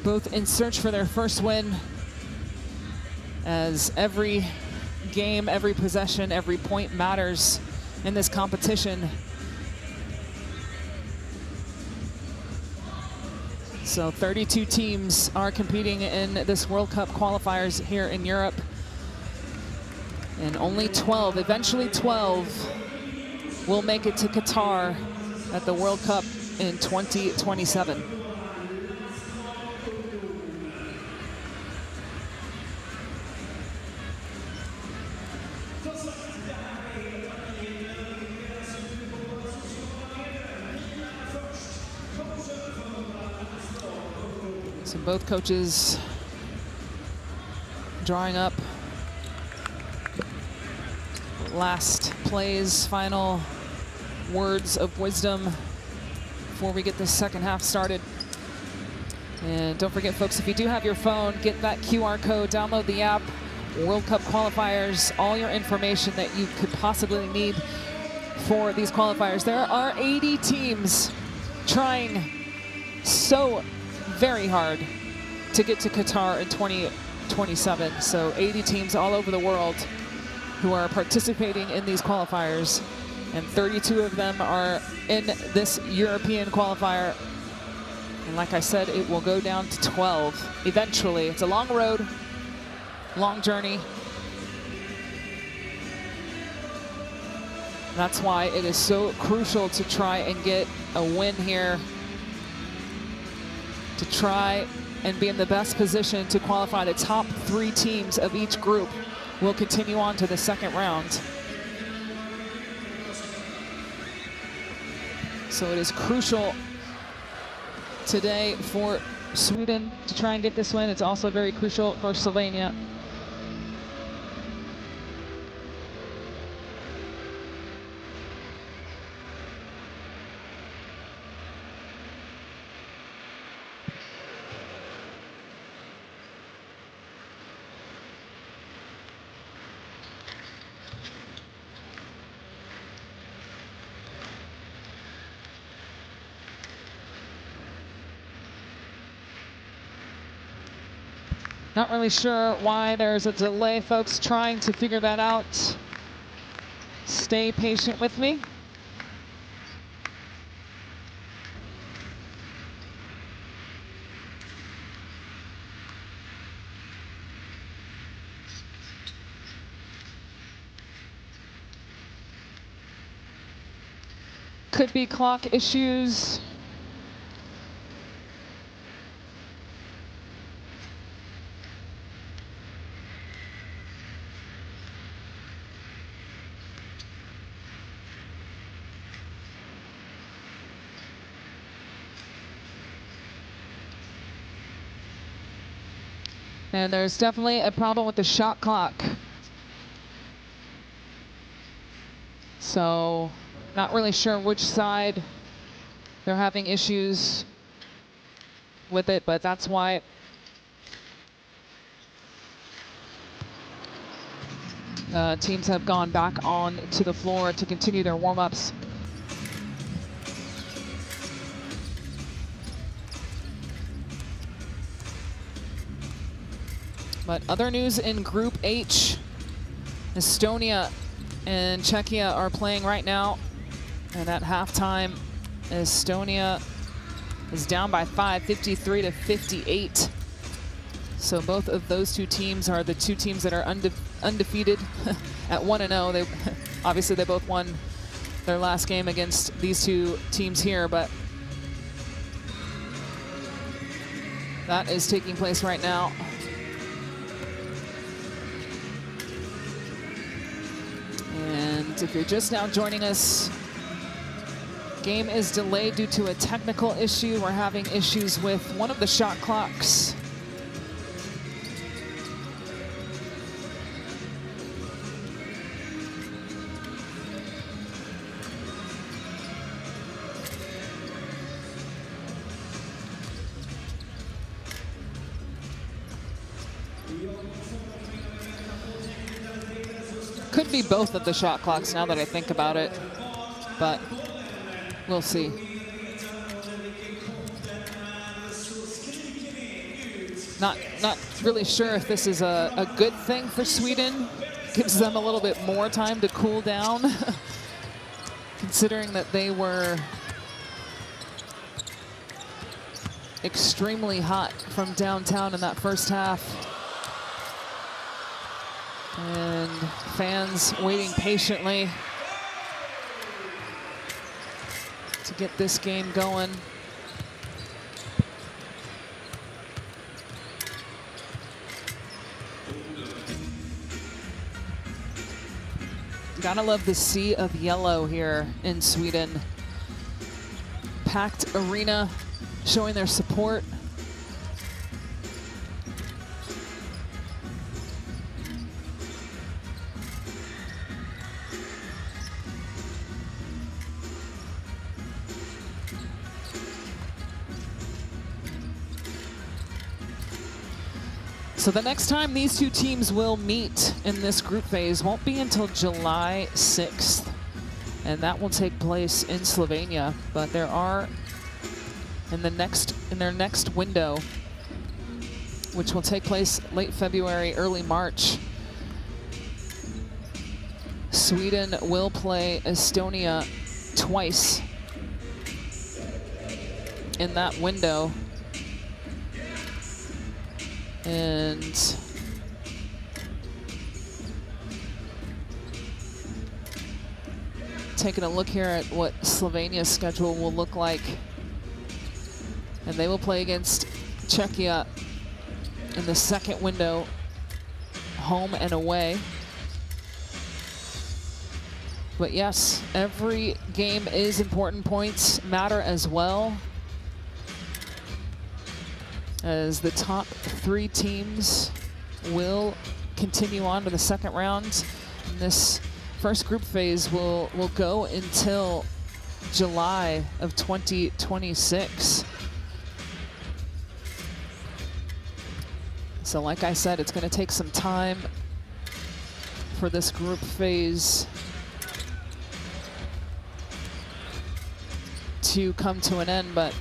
S1: Both in search for their first win, as every game, every possession, every point matters in this competition. So 32 teams are competing in this World Cup qualifiers here in Europe. And only 12, eventually 12, will make it to Qatar at the World Cup in 2027. So both coaches drawing up last plays, final words of wisdom before we get this second half started. And don't forget, folks, if you do have your phone, get that QR code, download the app, World Cup qualifiers, all your information that you could possibly need for these qualifiers. There are 80 teams trying so very hard to get to Qatar in 2027. So 80 teams all over the world who are participating in these qualifiers, and 32 of them are in this European qualifier. And like I said, it will go down to 12 eventually. It's a long road, long journey. That's why it is so crucial to try and get a win here, to try and be in the best position to qualify. The top 3 teams of each group will continue on to the second round. So it is crucial today for Sweden to try and get this win. It's also very crucial for Slovenia. Not really sure why there's a delay, folks. Trying to figure that out. Stay patient with me. Could be clock issues. And there's definitely a problem with the shot clock. So, not really sure which side they're having issues with it, but that's why teams have gone back on to the floor to continue their warm-ups. But other news in Group H, Estonia and Czechia are playing right now. And at halftime, Estonia is down by 5, 53 to 58. So both of those two teams are the two teams that are undefeated at 1-0. Obviously they both won their last game against these two teams here, but that is taking place right now. And if you're just now joining us, game is delayed due to a technical issue. We're having issues with one of the shot clocks. Could be both of the shot clocks now that I think about it, but we'll see. Not really sure if this is a good thing for Sweden. Gives them a little bit more time to cool down, considering that they were extremely hot from downtown in that first half. And fans waiting patiently to get this game going. Gotta love the sea of yellow here in Sweden. Packed arena showing their support. So the next time these two teams will meet in this group phase won't be until July 6th. And that will take place in Slovenia. But there are, in their next window, which will take place late February, early March, Sweden will play Estonia twice in that window. And taking a look here at what Slovenia's schedule will look like. And they will play against Czechia in the second window, home and away. But yes, every game is important. Points matter as well, as the top three teams will continue on to the second round. And this first group phase will go until July of 2026. So like I said, it's going to take some time for this group phase to come to an end, but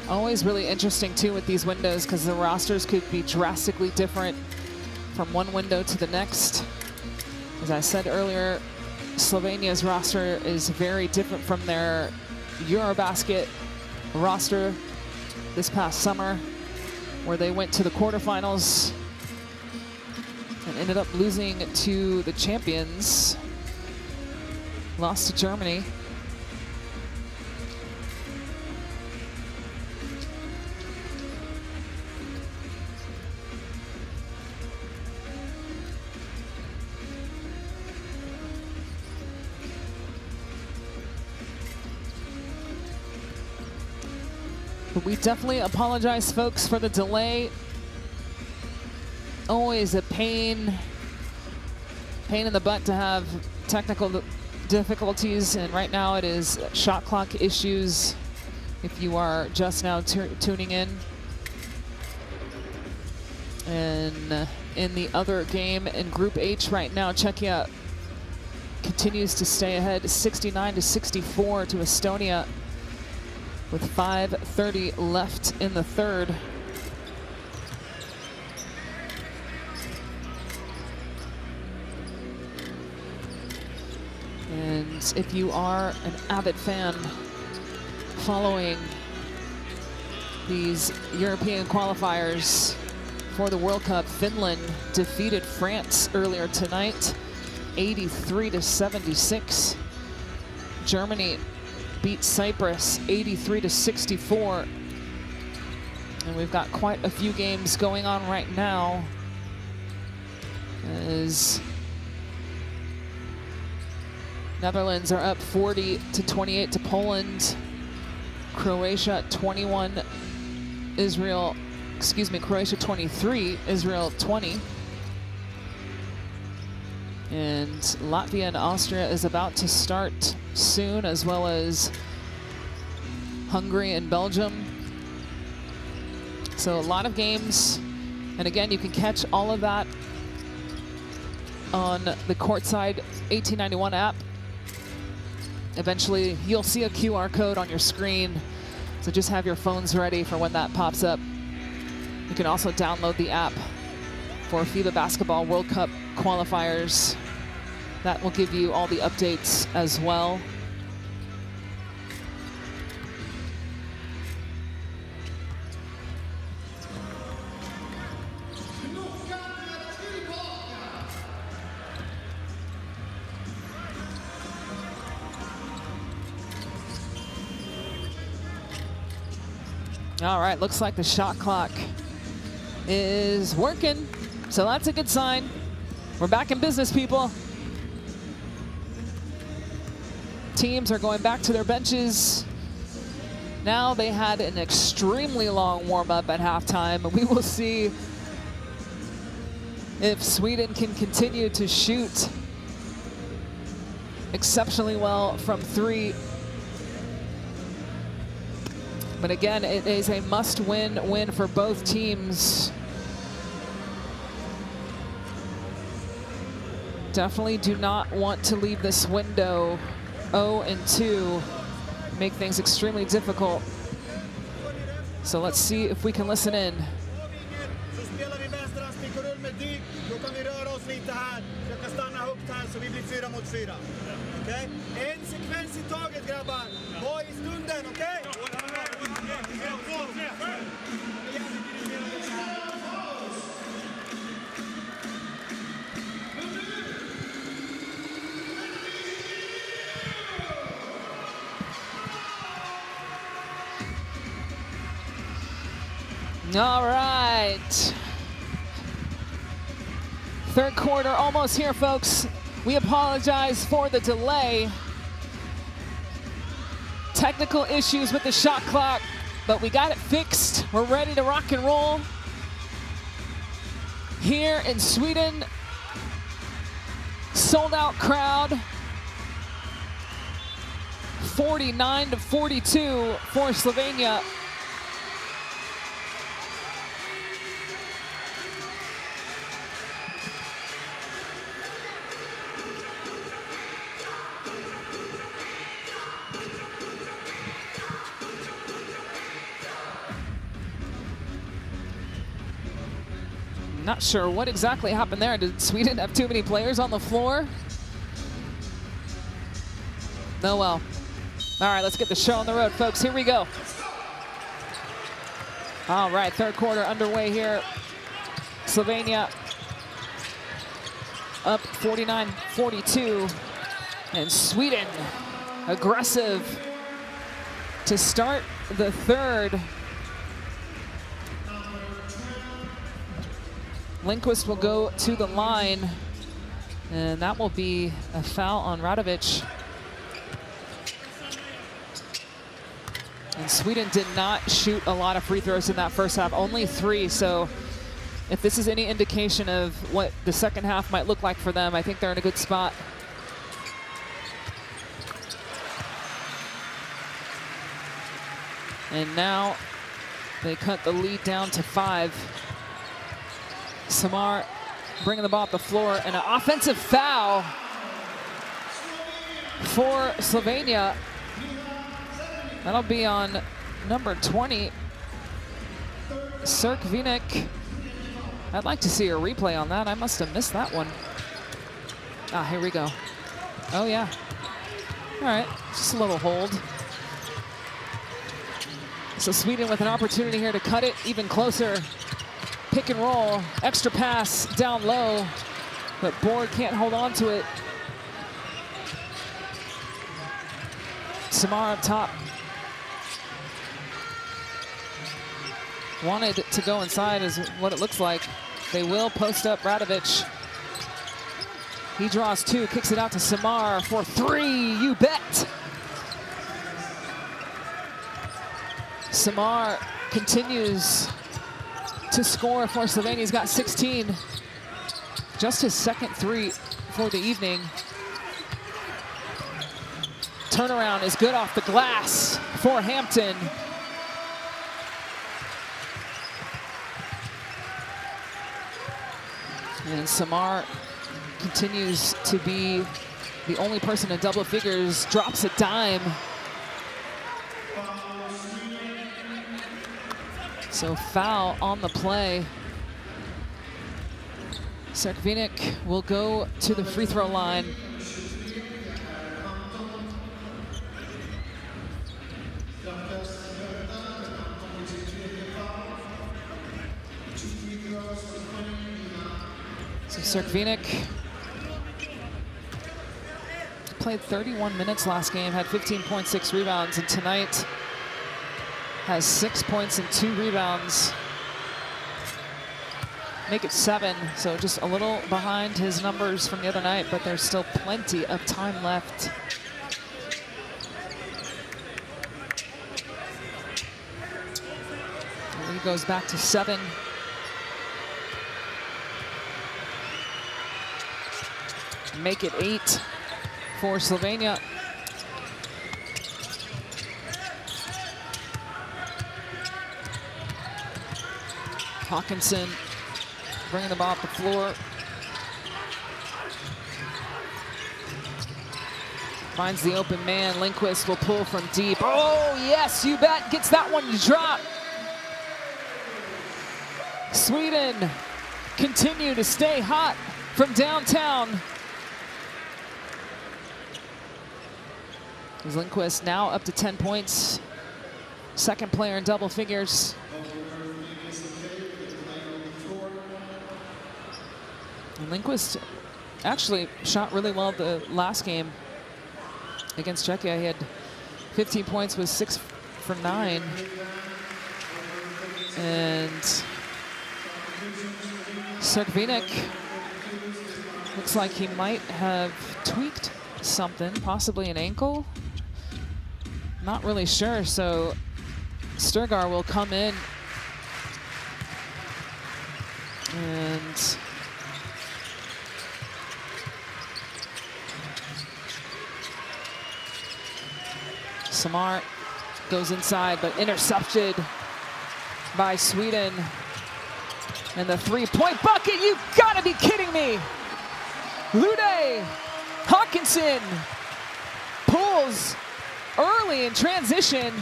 S1: Always really interesting too with these windows because the rosters could be drastically different from one window to the next. As I said earlier, Slovenia's roster is very different from their Eurobasket roster this past summer, where they went to the quarterfinals and ended up losing to the champions. Lost to Germany. But we definitely apologize, folks, for the delay. Always a pain in the butt to have technical difficulties, and right now it is shot clock issues if you are just now tuning in. And in the other game in Group H right now, Czechia continues to stay ahead 69-64 to Estonia with 5:30 left in the third. And if you are an avid fan following these European qualifiers for the World Cup, Finland defeated France earlier tonight, 83-76. Germany beat Cyprus 83-64. And we've got quite a few games going on right now as Netherlands are up 40-28 to Poland. Croatia 21, Croatia 23, Israel 20. And Latvia and Austria is about to start soon, as well as Hungary and Belgium. So a lot of games. And again, you can catch all of that on the Courtside 1891 app. Eventually, you'll see a QR code on your screen, so just have your phones ready for when that pops up. You can also download the app for FIBA Basketball World Cup qualifiers. That will give you all the updates as well. All right, looks like the shot clock is working, so that's a good sign. We're back in business, people. Teams are going back to their benches. Now they had an extremely long warm-up at halftime. We will see if Sweden can continue to shoot exceptionally well from three. But again, it is a must-win win for both teams. Definitely do not want to leave this window 0-2, make things extremely difficult. So let's see if we can listen in.
S2: Okay? En sekvens i taget, grabbar. Var i stunden, okej?
S1: All right. Third quarter almost here, folks. We apologize for the delay. Technical issues with the shot clock, but we got it fixed. We're ready to rock and roll. Here in Sweden, sold out crowd. 49-42 for Slovenia. Not sure what exactly happened there. Did Sweden have too many players on the floor? No, well. All right, let's get the show on the road, folks. Here we go. All right, third quarter underway here. Slovenia up 49-42. And Sweden aggressive to start the third. Lindqvist will go to the line, and that will be a foul on Radovic. And Sweden did not shoot a lot of free throws in that first half, only 3. So if this is any indication of what the second half might look like for them, I think they're in a good spot. And now they cut the lead down to 5. Samar bringing the ball up the floor, and an offensive foul for Slovenia. That'll be on number 20, Srkvinik. I'd like to see a replay on that. I must have missed that one. Ah, here we go. Oh, yeah. All right, just a little hold. So Sweden with an opportunity here to cut it even closer. Pick and roll, extra pass down low, but Borg can't hold on to it. Samar up top. Wanted to go inside is what it looks like. They will post up Radovic. He draws 2, kicks it out to Samar for 3, you bet. Samar continues to score for Slovenia. He's got 16. Just his second 3 for the evening. Turnaround is good off the glass for Hampton. And Samar continues to be the only person in double figures, drops a dime. So foul on the play. Srkvinik will go to the free throw line. So Srkvinik played 31 minutes last game, had 15.6 rebounds, and tonight has 6 points and 2 rebounds. Make it 7, so just a little behind his numbers from the other night, but there's still plenty of time left. The lead goes back to 7. Make it 8 for Slovenia. Hawkinson bringing the ball up the floor. Finds the open man. Lindqvist will pull from deep. Oh, yes, you bet. Gets that one to drop. Sweden continue to stay hot from downtown. Lindqvist now up to 10 points. Second player in double figures. And Lindqvist actually shot really well the last game against Czechia. He had 15 points with 6 for 9. And Srkvinik looks like he might have tweaked something, possibly an ankle. Not really sure, so Sturgar will come in and Samar goes inside, but intercepted by Sweden. And the three-point bucket, you gotta be kidding me! Lude Hawkinson pulls early in transition,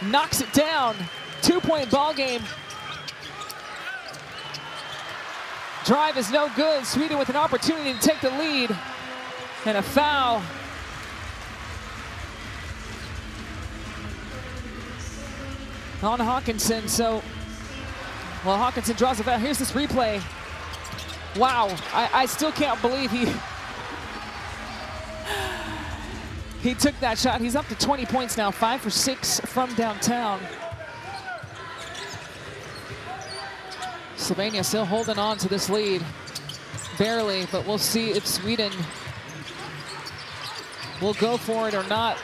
S1: knocks it down. 2-point ball game. Drive is no good. Sweden with an opportunity to take the lead. And a foul. On Hawkinson, so, well, Hawkinson draws a foul. Here's this replay. Wow, I still can't believe he took that shot. He's up to 20 points now, 5 for 6 from downtown. Slovenia still holding on to this lead, barely, but we'll see if Sweden will go for it or not.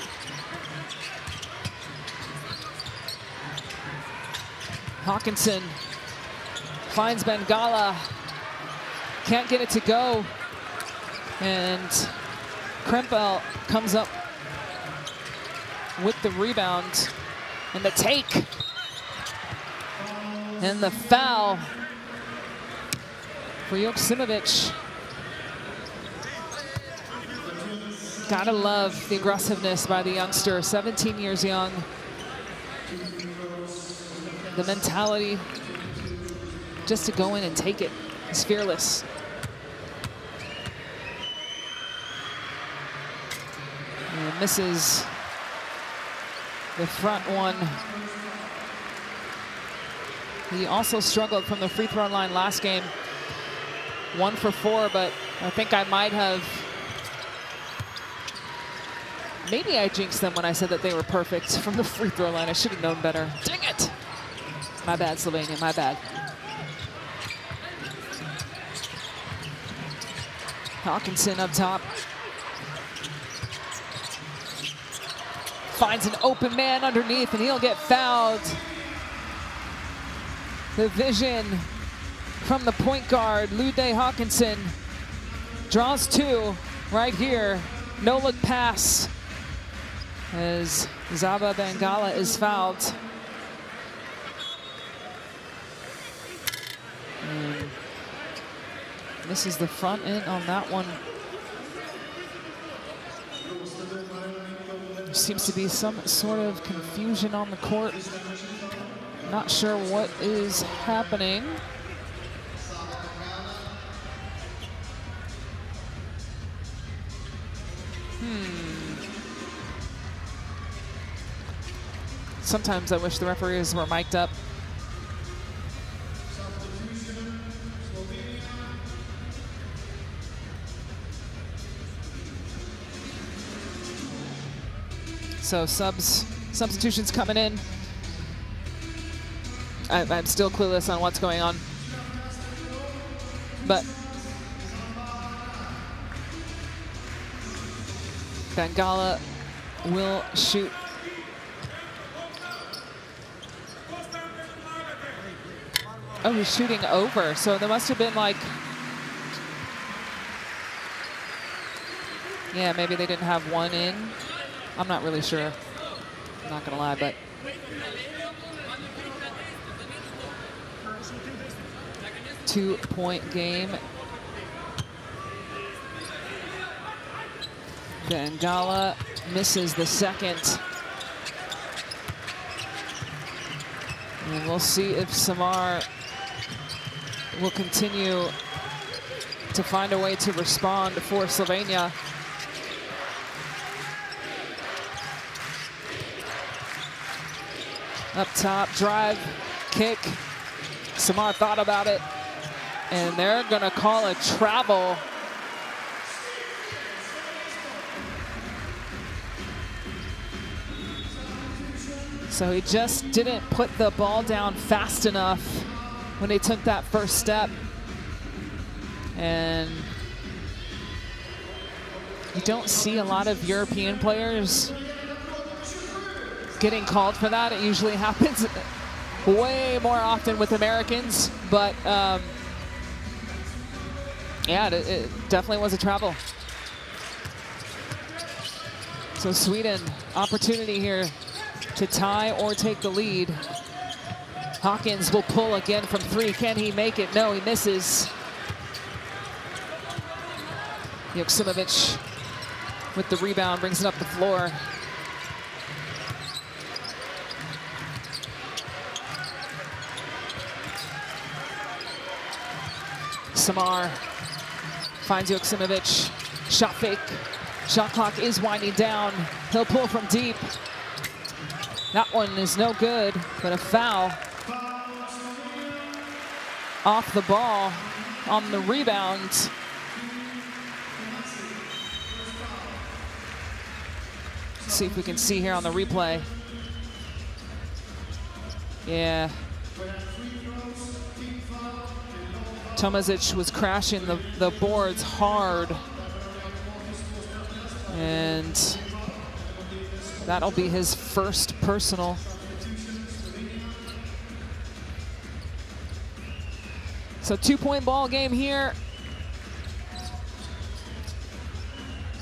S1: Hawkinson finds Bengala, can't get it to go, and Krempel comes up with the rebound and the take and the foul for Joksimovic. Gotta love the aggressiveness by the youngster, 17 years young. The mentality just to go in and take it is fearless. And misses the front one. He also struggled from the free throw line last game. 1 for 4, but I think I might have, maybe I jinxed them when I said that they were perfect from the free throw line. I should have known better. Dang it! My bad, Slovenia, my bad. Hawkinson up top. Finds an open man underneath, and he'll get fouled. The vision from the point guard, Lude Hawkinson, draws 2 right here. No look pass as Zaba Bengala is fouled. And misses the front end on that one. There seems to be some sort of confusion on the court. Not sure what is happening. Sometimes I wish the referees were mic'd up. So substitutions coming in. I'm still clueless on what's going on. But Bengala will shoot. Oh, he's shooting over. So there must have been like, yeah, maybe they didn't have one in. I'm not really sure. I'm not gonna lie, but two-point game. Bengala misses the second. And we'll see if Samar will continue to find a way to respond for Slovenia. Up top, drive, kick. Samar thought about it, and they're gonna call a travel. So he just didn't put the ball down fast enough when they took that first step. And you don't see a lot of European players getting called for that. It usually happens way more often with Americans, but yeah, it definitely was a travel. So Sweden, opportunity here to tie or take the lead. Hawkins will pull again from 3. Can he make it? No, he misses. Joksimovic with the rebound, brings it up the floor. Samar finds Joksimovic. Shot fake. Shot clock is winding down. He'll pull from deep. That one is no good, but a foul. Off the ball on the rebound. Let's see if we can see here on the replay. Yeah. Tomazic was crashing the boards hard. And that'll be his first personal. So 2-point ball game here.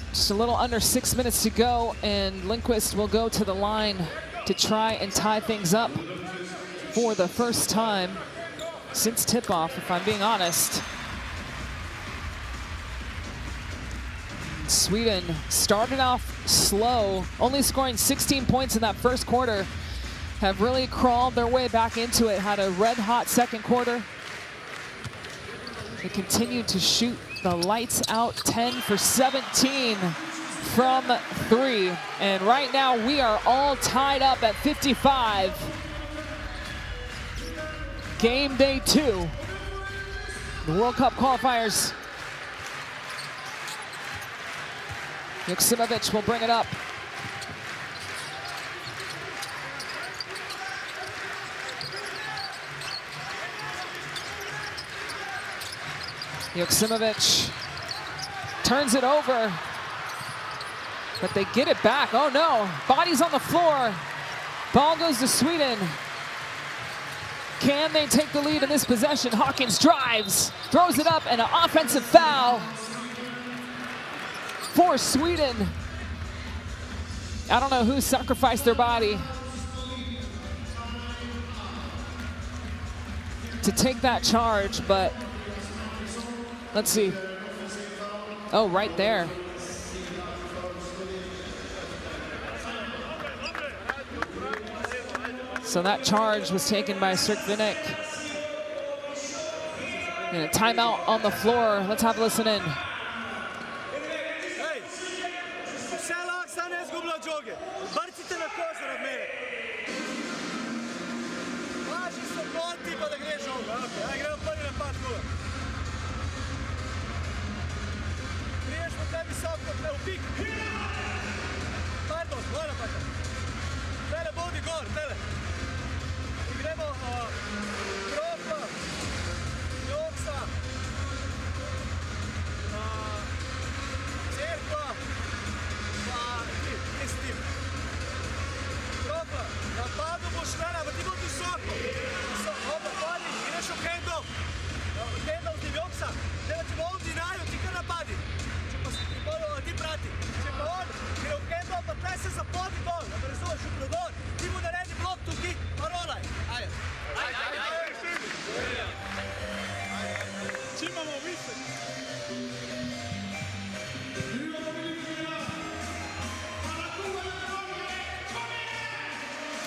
S1: Just a little under 6 minutes to go, and Lindquist will go to the line to try and tie things up for the first time since tip-off, if I'm being honest. Sweden started off slow, only scoring 16 points in that first quarter, have really crawled their way back into it, had a red-hot second quarter. They continued to shoot the lights out, 10 for 17 from 3. And right now we are all tied up at 55. Game day 2, the World Cup qualifiers. Joksimovic will bring it up. Joksimovic turns it over, but they get it back. Oh no, bodies on the floor. Ball goes to Sweden. Can they take the lead in this possession? Hawkins drives, throws it up, and an offensive foul for Sweden. I don't know who sacrificed their body to take that charge, but let's see. Oh, right there. So that charge was taken by Srkvinek. And a timeout on the floor. Let's have a listen in.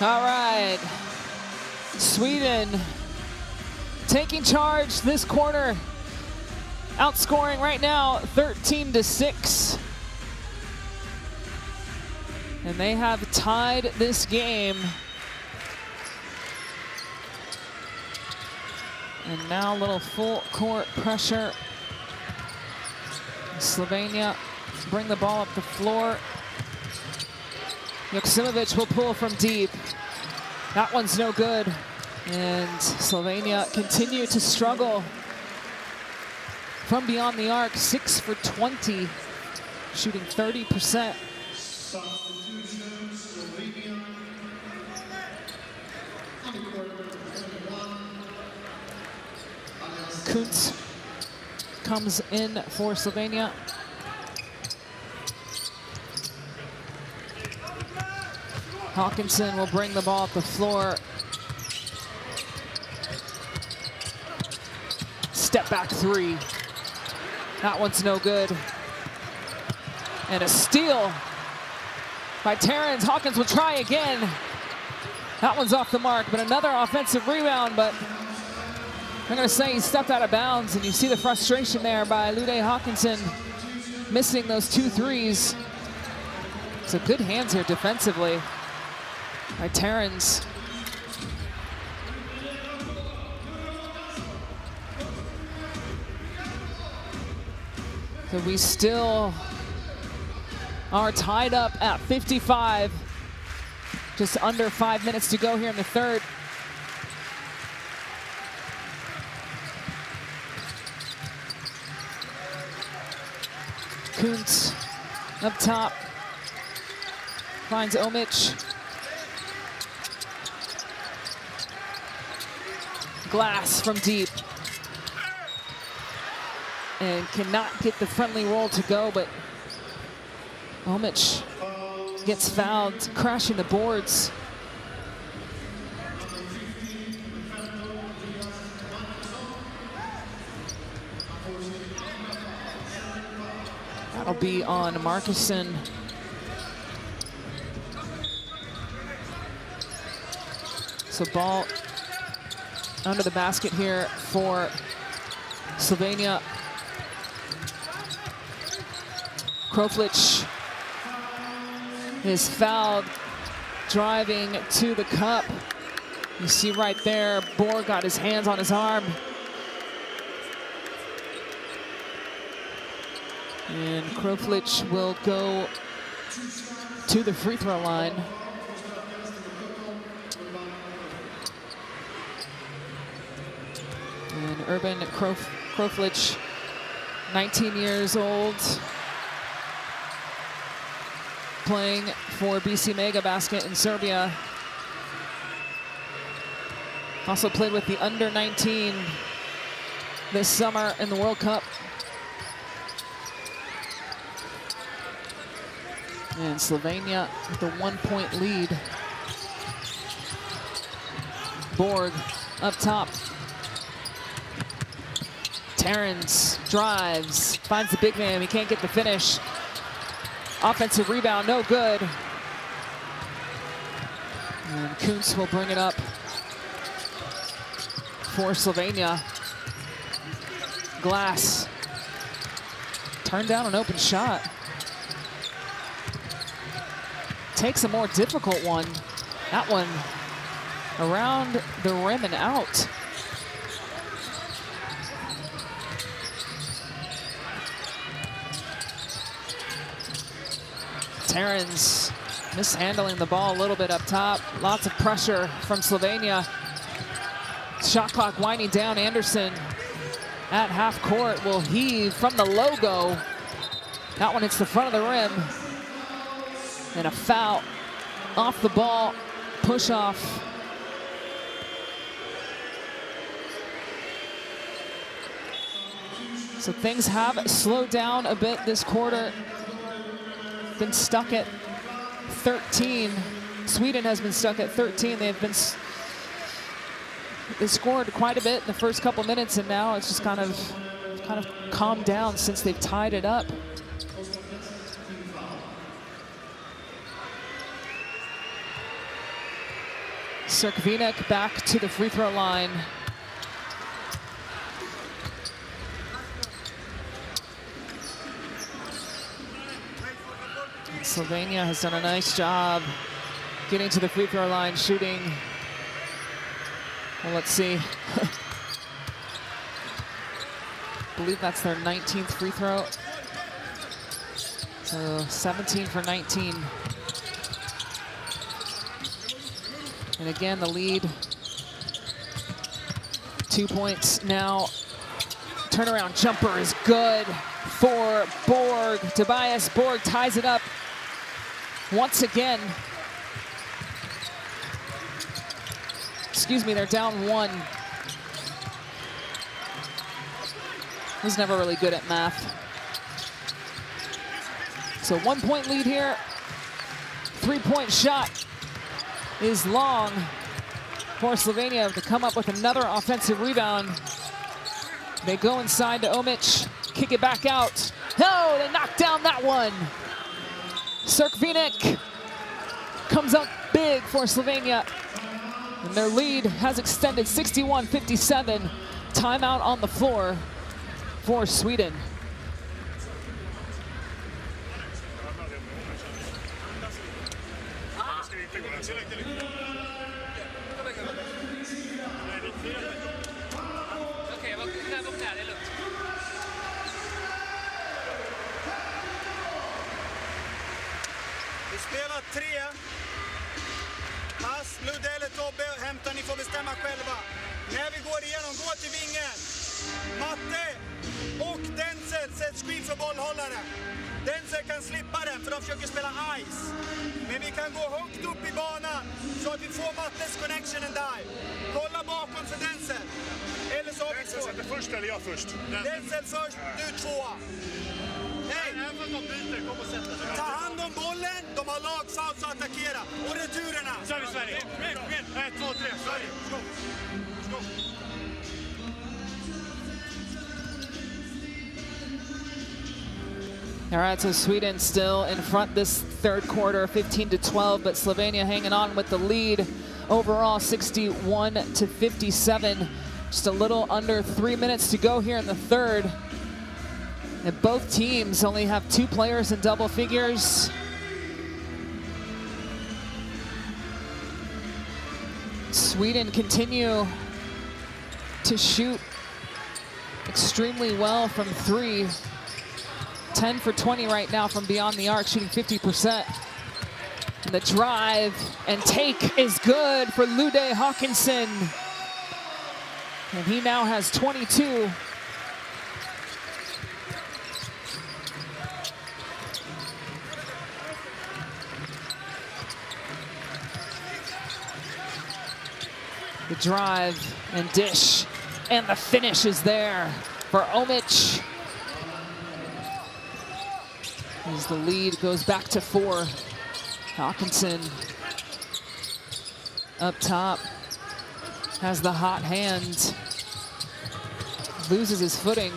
S1: All right, Sweden taking charge this quarter, outscoring right now 13-6. And they have tied this game. And now a little full court pressure. Slovenia bring the ball up the floor. Joksimovic will pull from deep. That one's no good. And Slovenia continue to struggle from beyond the arc. 6 for 20, shooting 30%. Kuntz comes in for Slovenia. Hawkinson will bring the ball up the floor. Step back 3. That one's no good. And a steal by Terrence. Hawkins will try again. That one's off the mark, but another offensive rebound, but I'm going to say he stepped out of bounds, and you see the frustration there by Lude Hawkinson missing those 2 threes. So good hands here defensively by Terrence. So we still are tied up at 55. Just under 5 minutes to go here in the third. Kuntz up top, finds Omich. Glass from deep. And cannot get the friendly roll to go, but Omich gets fouled, crashing the boards. That'll be on Markussen. So ball under the basket here for Slovenia. Kroflich is fouled, driving to the cup. You see right there, Borg got his hands on his arm. And Kroflich will go to the free throw line. And Urban Kroflich, 19 years old, playing for BC Mega Basket in Serbia. Also played with the under-19 this summer in the World Cup. And Slovenia with a 1-point lead. Borg up top. Terrence drives, finds the big man, he can't get the finish. Offensive rebound, no good. And Kuntz will bring it up for Slovenia. Glass turned down an open shot. Takes a more difficult one. That one around the rim and out. Terrence mishandling the ball a little bit up top. Lots of pressure from Slovenia. Shot clock winding down. Anderson at half court will heave from the logo. That one hits the front of the rim. And a foul off the ball, push off. So things have slowed down a bit this quarter. Been stuck at 13. Sweden has been stuck at 13. They scored quite a bit in the first couple minutes, and now it's just kind of calmed down since they've tied it up. Srkvinek back to the free throw line. Slovenia has done a nice job getting to the free throw line, shooting. Well, let's see. I believe that's their 19th free throw. So 17 for 19. And again, the lead, 2 points now. Turnaround jumper is good for Borg. Tobias Borg ties it up once again. Excuse me, they're down 1. He's never really good at math. So 1 point lead here. 3-point shot is long for Slovenia to come up with another offensive rebound. They go inside to Omich, kick it back out. No, they knock down that one. Srkvinek comes up big for Slovenia. And their lead has extended 61-57 timeout on the floor for Sweden.
S2: Vi spelar 3 pass. Ludde eller Tobbe hämtar, ni får bestämma själva. När vi går igenom, gå till vingen. Matte och Denzel sätter screen för bollhållaren. Denzel kan slippa den för de försöker spela ice. Men vi kan gå högt upp i banan så att vi får Mattes connection and dive. Kolla bakom för Denzel. Eller så har vi
S4: Denzel sätter först eller jag först?
S2: Denzel först, du 2. Nej, ta hand om bollen, de har lagfouls att attackera. Och returerna.
S4: Så är vi Sverige. 1, 2, 3, Sverige. Skå.
S1: All right, so Sweden still in front this third quarter, 15-12, but Slovenia hanging on with the lead overall, 61-57. Just a little under 3 minutes to go here in the third. And both teams only have 2 players in double figures. Sweden continue to shoot extremely well from 3. 10 for 20 right now from beyond the arc, shooting 50%. And the drive and take is good for Ludde Hawkinson. And he now has 22. The drive and dish, and the finish is there for Omic. As the lead goes back to 4. Hawkinson up top, has the hot hand, loses his footing.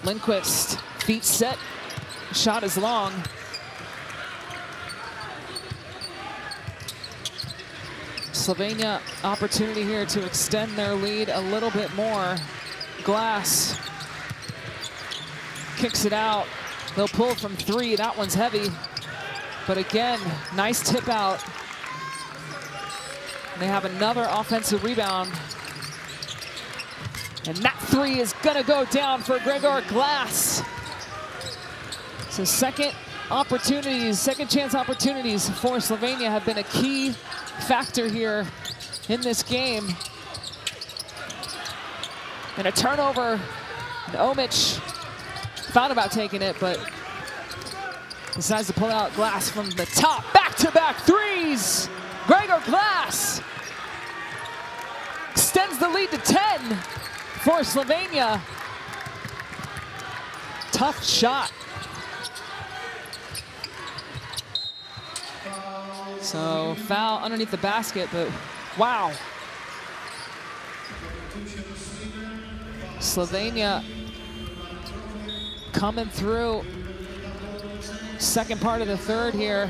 S1: Lindquist, feet set, shot is long. Slovenia opportunity here to extend their lead a little bit more. Glass kicks it out. They'll pull from 3. That one's heavy. But again, nice tip out. They have another offensive rebound. And that 3 is gonna go down for Gregor Glass. So second chance opportunities for Slovenia have been a key factor here in this game. And a turnover, and Omic thought about taking it, but decides to pull out Glass from the top. Back-to-back threes! Gregor Glass extends the lead to 10 for Slovenia. Tough shot. So foul underneath the basket, but wow. Slovenia coming through second part of the third here.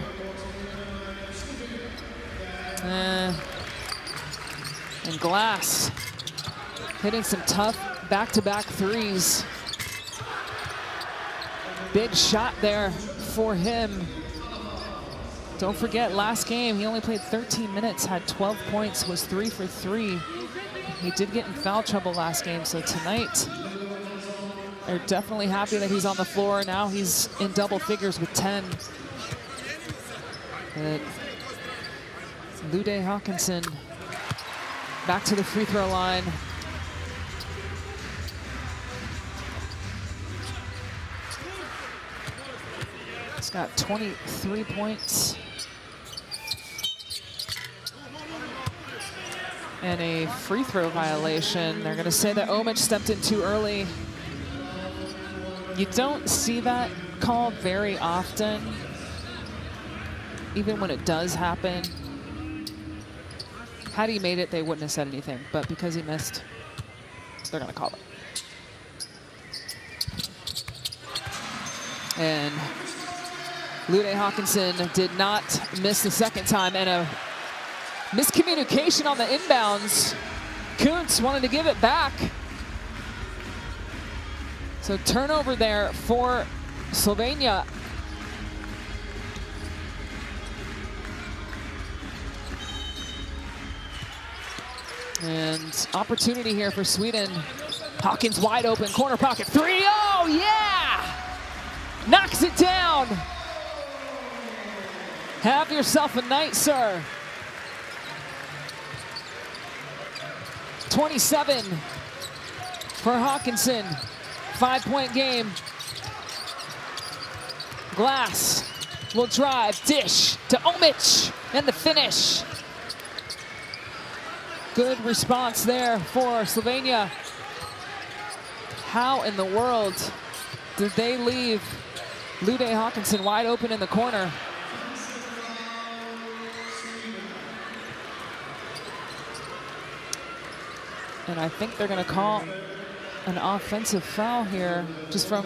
S1: And Glass hitting some tough back-to-back threes. Big shot there for him. Don't forget, last game, he only played 13 minutes, had 12 points, was 3 for 3. He did get in foul trouble last game, so tonight, they're definitely happy that he's on the floor. Now he's in double figures with 10. But Ludde Hawkinson back to the free throw line. He's got 23 points. And a free throw violation. They're gonna say that Omic stepped in too early. You don't see that call very often, even when it does happen. Had he made it, they wouldn't have said anything, but because he missed, they're gonna call it. And Ludde Hawkinson did not miss the second time, and a miscommunication on the inbounds Kuntz wanted to give it back. So turnover there for Slovenia. And opportunity here for Sweden. Hawkins wide open, corner pocket, three, oh yeah! Knocks it down. Have yourself a night, sir. 27 for Hawkinson, 5-point game. Glass will drive, dish to Omic, and the finish. Good response there for Slovenia. How in the world did they leave Lude Hawkinson wide open in the corner? And I think they're going to call an offensive foul here, just from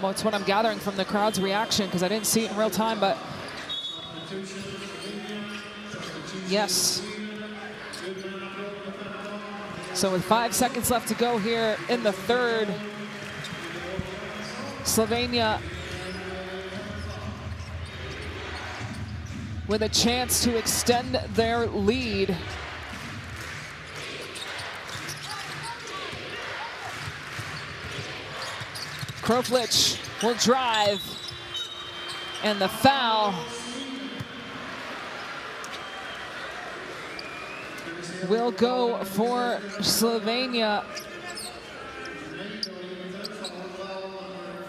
S1: what's what I'm gathering from the crowd's reaction, because I didn't see it in real time, but yes. So with 5 seconds left to go here in the third, Slovenia with a chance to extend their lead. Kroflich will drive, and the foul will go for Slovenia.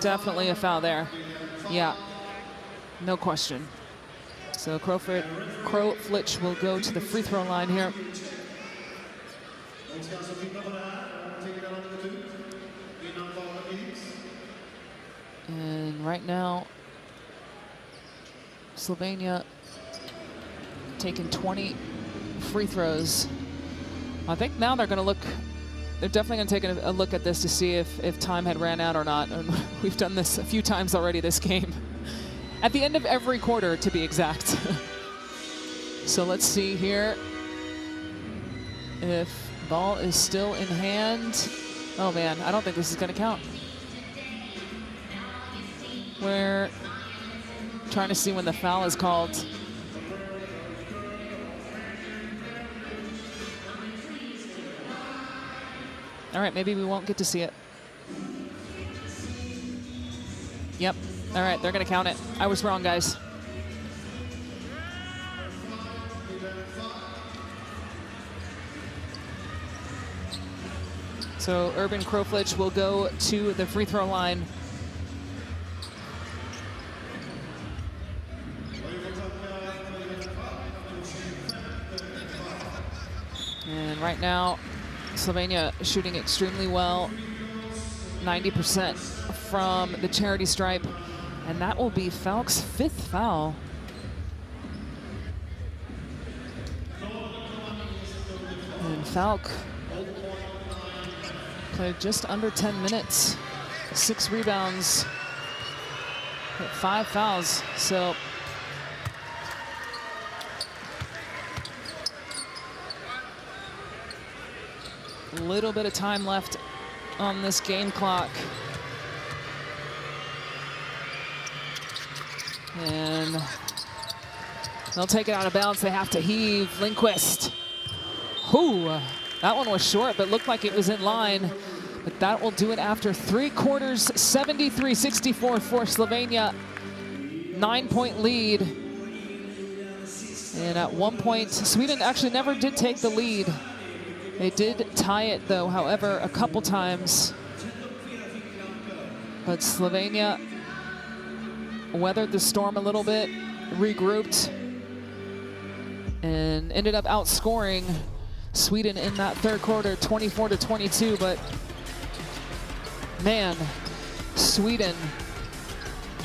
S1: Definitely a foul there. Yeah, no question. So Kroflich will go to the free throw line here. And right now, Slovenia taking 20 free throws. I think now they're going to look, they're definitely going to take a look at this to see if time had ran out or not. And we've done this a few times already this game. At the end of every quarter, to be exact. So let's see here if ball is still in hand. Oh man, I don't think this is going to count. We're trying to see when the foul is called. All right, maybe we won't get to see it. Yep, all right, they're gonna count it. I was wrong, guys. So Urban Kroflich will go to the free throw line. And right now, Slovenia is shooting extremely well, 90% from the charity stripe, and that will be Falk's 5th foul. And Falk played just under 10 minutes, 6 rebounds, 5 fouls, so a little bit of time left on this game clock. And they'll take it out of bounds. They have to heave. Lindquist. Ooh, that one was short, but looked like it was in line. But that will do it after 3 quarters, 73-64 for Slovenia. 9-point lead. And at one point, Sweden actually never did take the lead. They did tie it, though, however, a couple times. But Slovenia weathered the storm a little bit, regrouped, and ended up outscoring Sweden in that third quarter, 24-22. But man, Sweden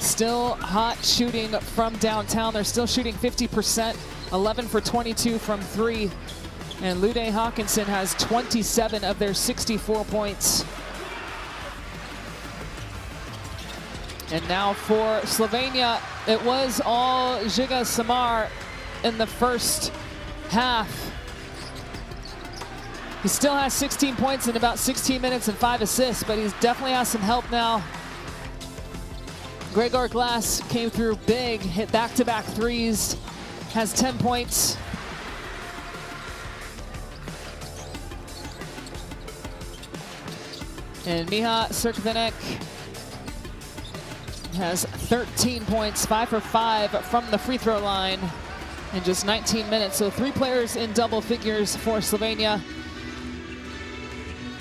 S1: still hot shooting from downtown. They're still shooting 50%, 11 for 22 from 3. And Lude Hawkinson has 27 of their 64 points. And now for Slovenia, it was all Žiga Samar in the first half. He still has 16 points in about 16 minutes and 5 assists, but he definitely has some help now. Gregor Glass came through big, hit back-to-back threes, has 10 points. And Miha Srkvenek has 13 points, 5 for 5 from the free throw line in just 19 minutes. So 3 players in double figures for Slovenia.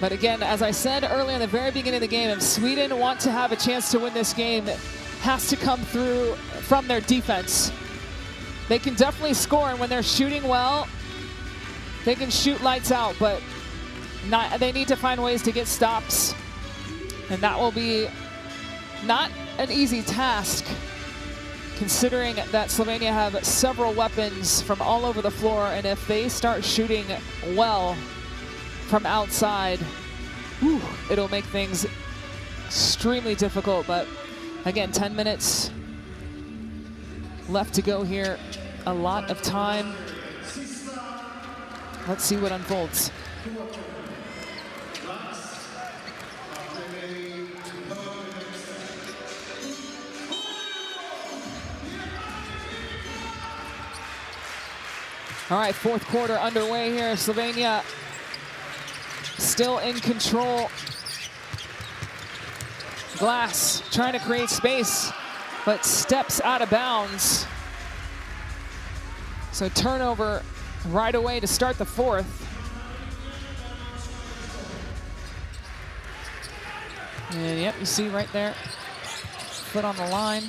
S1: But again, as I said earlier in the very beginning of the game, if Sweden want to have a chance to win this game, it has to come through from their defense. They can definitely score, and when they're shooting well, they can shoot lights out, but they need to find ways to get stops. And that will be not an easy task, considering that Slovenia have several weapons from all over the floor, and if they start shooting well from outside, it'll make things extremely difficult. But again, 10 minutes left to go here. A lot of time. Let's see what unfolds. All right, fourth quarter underway here. Slovenia still in control. Glass trying to create space, but steps out of bounds. So turnover right away to start the fourth. And yep, you see right there, foot on the line.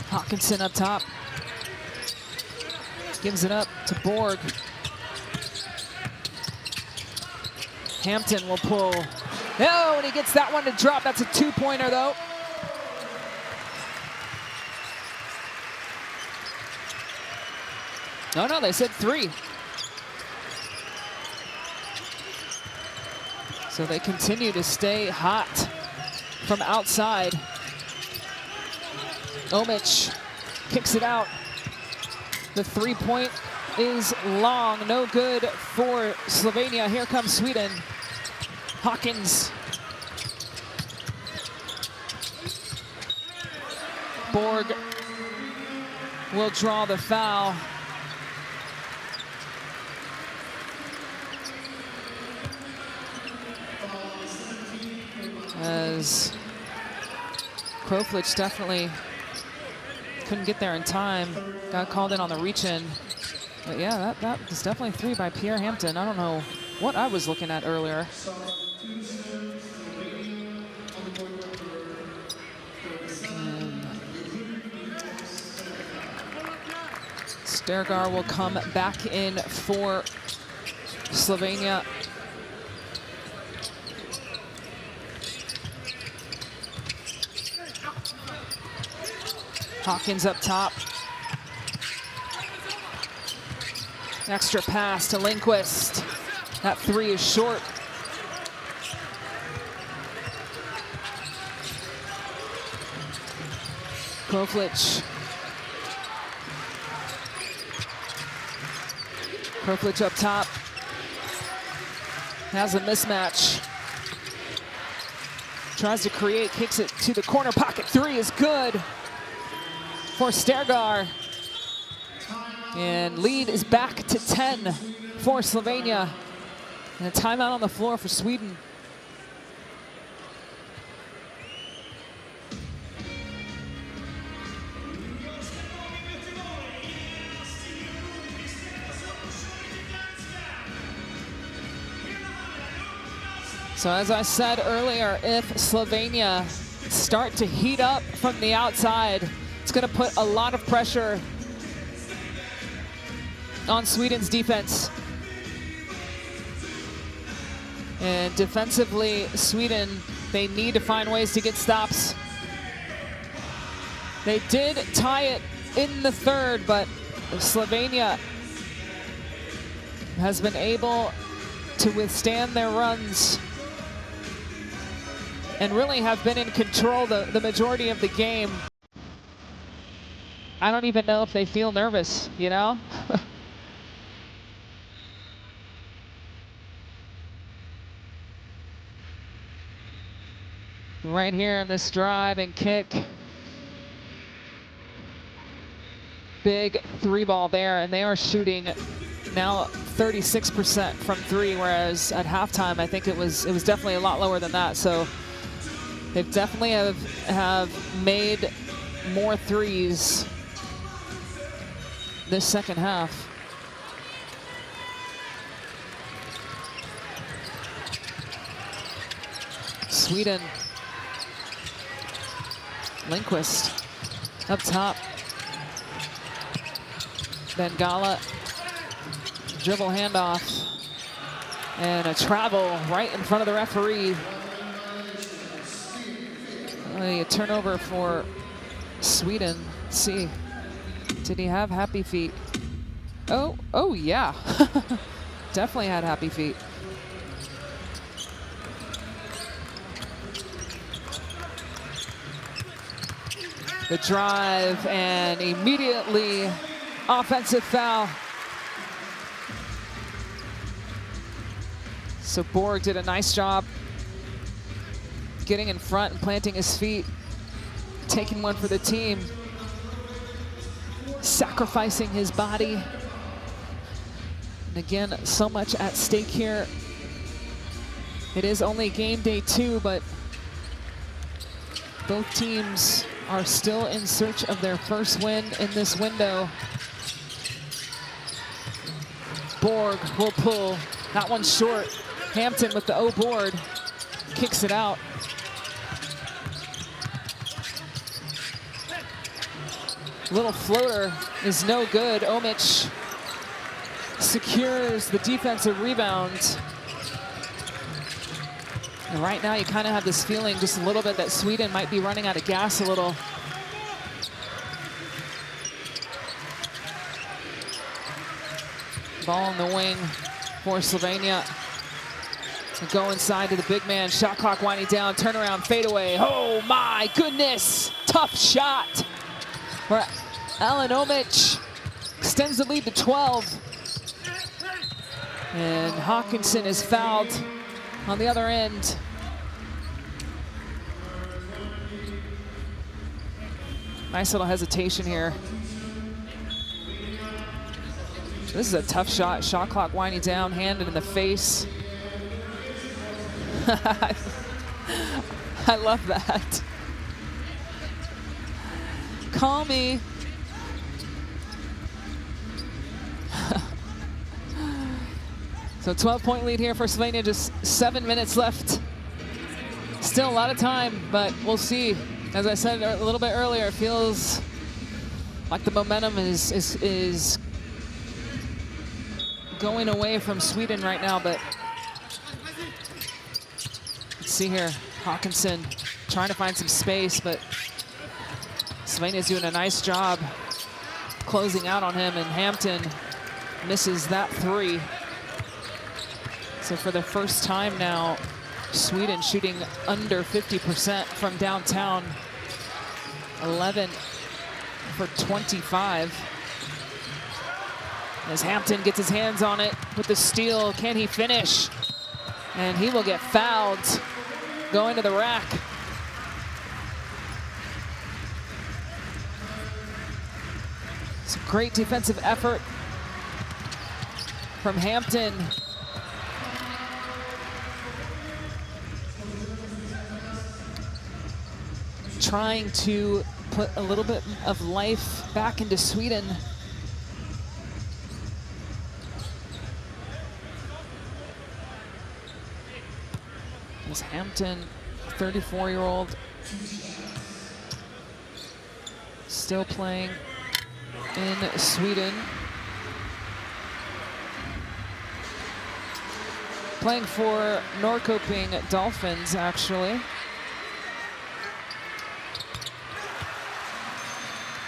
S1: Hawkinson up top. Gives it up to Borg. Hampton will pull. Oh, and he gets that one to drop. That's a 2-pointer though. No, they said 3. So they continue to stay hot from outside. Omic kicks it out. The 3-point is long, no good for Slovenia. Here comes Sweden. Hawkins. Borg will draw the foul. As Kroflich definitely couldn't get there in time. Got called in on the reach-in. But yeah, that was definitely 3 by Pierre Hampton. I don't know what I was looking at earlier. Stergar will come back in for Slovenia. Hawkins up top. Extra pass to Lindquist. That 3 is short. Kroflich. Kroflich up top. Has a mismatch. Tries to create, kicks it to the corner pocket. 3 is good for Stergar. And lead is back to 10 for Slovenia. And a timeout on the floor for Sweden. So as I said earlier, if Slovenia start to heat up from the outside, it's going to put a lot of pressure on Sweden's defense. And defensively, Sweden, they need to find ways to get stops. They did tie it in the third, but Slovenia has been able to withstand their runs and really have been in control the majority of the game. I don't even know if they feel nervous, you know? Right here in this drive and kick. Big 3-ball there, and they are shooting now 36% from 3, whereas at halftime I think it was definitely a lot lower than that. So they definitely have made more threes this second half. Sweden. Lindquist up top. Bengala, dribble handoff, and a travel right in front of the referee. A turnover for Sweden. Let's see, did he have happy feet? Oh yeah, definitely had happy feet. The drive and immediately offensive foul. So Borg did a nice job getting in front and planting his feet, taking one for the team, sacrificing his body. And again, so much at stake here. It is only game day 2, but both teams are still in search of their first win in this window. Borg will pull. That one's short. Hampton with the O board. Kicks it out. Little floater is no good. Omic secures the defensive rebound. And right now you kind of have this feeling just a little bit that Sweden might be running out of gas a little. Ball in the wing for Slovenia. Go inside to the big man. Shot clock winding down. Turnaround fadeaway. Oh my goodness! Tough shot for Alan Omic. Extends the lead to 12. And Hawkinson is fouled on the other end. Nice little hesitation here. This is a tough shot. Shot clock winding down, handed in the face. I love that. Call me. So 12-point lead here for Slovenia, just 7 minutes left. Still a lot of time, but we'll see. As I said a little bit earlier, it feels like the momentum is going away from Sweden right now, but let's see here. Hawkinson trying to find some space, but Slovenia's doing a nice job closing out on him, and Hampton misses that 3. So for the first time now, Sweden shooting under 50% from downtown. 11 for 25. As Hampton gets his hands on it with the steal, can he finish? And he will get fouled going to the rack. It's a great defensive effort from Hampton. Trying to put a little bit of life back into Sweden. As Hampton, 34-year-old, still playing in Sweden. Playing for Norrköping Dolphins, actually.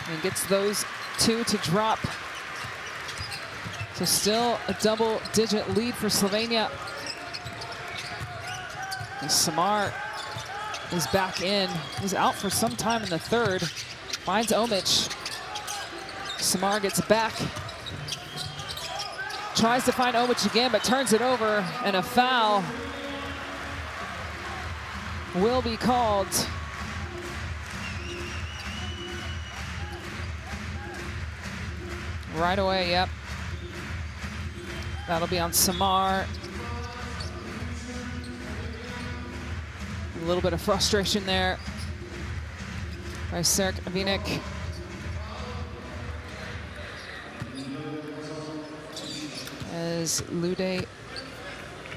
S1: And gets those 2 to drop. So still a double-digit lead for Slovenia. And Samar is back in. He's out for some time in the third. Finds Omic. Samar gets back. Tries to find Omic again, but turns it over, and a foul will be called. Right away, yep. That'll be on Samar. A little bit of frustration there by Serk Vinik. As Lude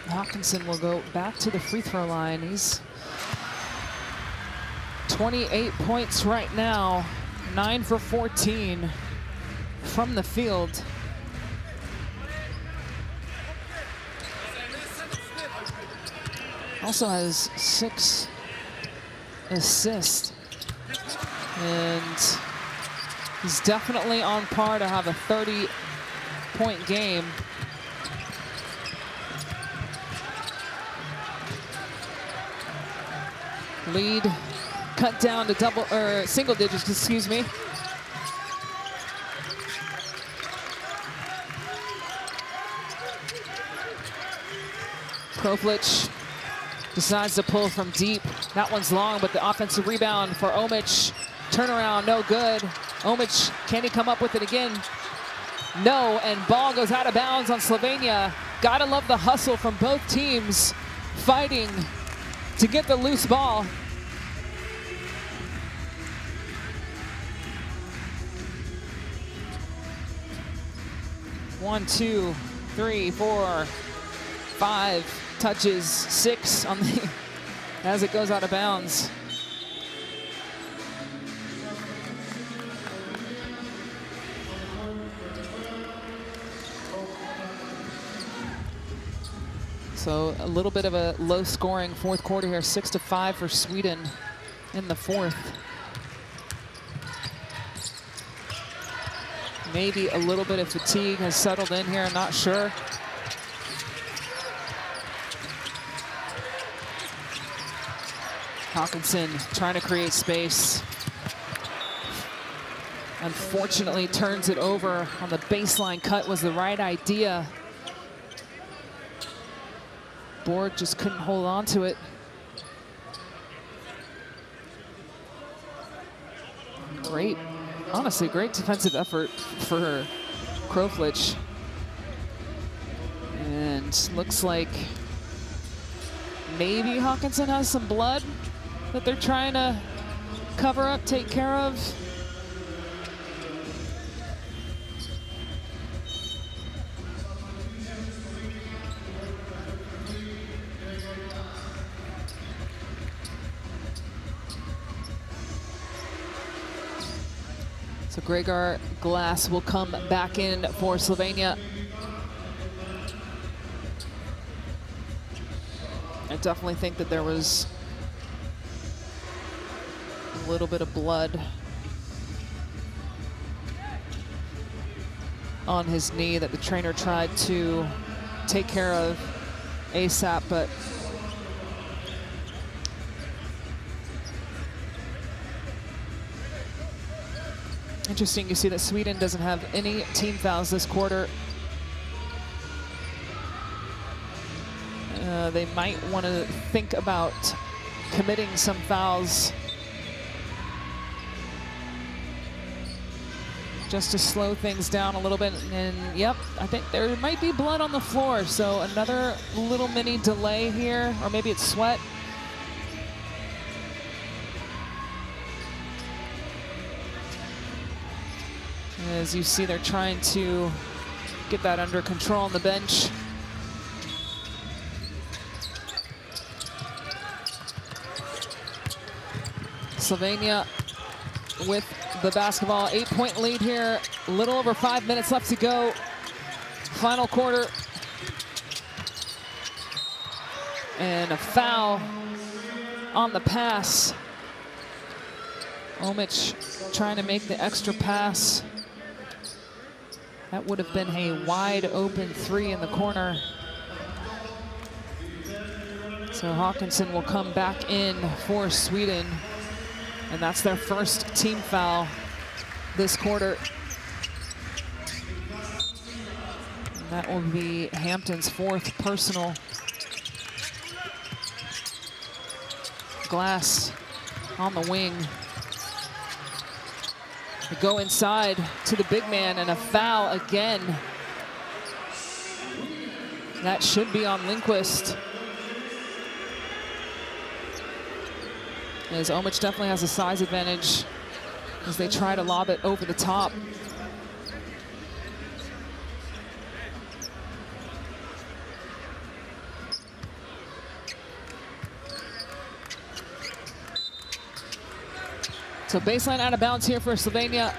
S1: Hawkinson will go back to the free throw line. He's 28 points right now, 9 for 14 from the field. Also has 6 assists. And he's definitely on par to have a 30-point game. Lead cut down to single digits, excuse me. Kroflich decides to pull from deep. That one's long, but the offensive rebound for Omic. Turnaround, no good. Omic, can he come up with it again? No, and ball goes out of bounds on Slovenia. Gotta love the hustle from both teams fighting to get the loose ball. One, two, three, 4, 5 touches, 6 on the as it goes out of bounds. So a little bit of a low-scoring fourth quarter here, 6-5 for Sweden in the fourth. Maybe a little bit of fatigue has settled in here, I'm not sure. Hawkinson trying to create space. Unfortunately, turns it over on the baseline cut was the right idea. Borg just couldn't hold on to it. Great, honestly, great defensive effort for Kroflich. And looks like maybe Hawkinson has some blood that they're trying to cover up, take care of. So Gregor Glass will come back in for Slovenia. I definitely think that there was a little bit of blood on his knee that the trainer tried to take care of ASAP, but interesting, you see that Sweden doesn't have any team fouls this quarter. They might want to think about committing some fouls just to slow things down a little bit. And yep, I think there might be blood on the floor. So another little mini delay here, or maybe it's sweat. As you see, they're trying to get that under control on the bench. Slovenia with the basketball, 8-point lead here. A little over 5 minutes left to go. Final quarter. And a foul on the pass. Omic trying to make the extra pass. That would have been a wide open 3 in the corner. So Hawkinson will come back in for Sweden. And that's their first team foul this quarter. That will be Hampton's 4th personal. Glass on the wing. They go inside to the big man, and a foul again. That should be on Lindquist. As Omic definitely has a size advantage as they try to lob it over the top. So baseline out of bounds here for Slovenia.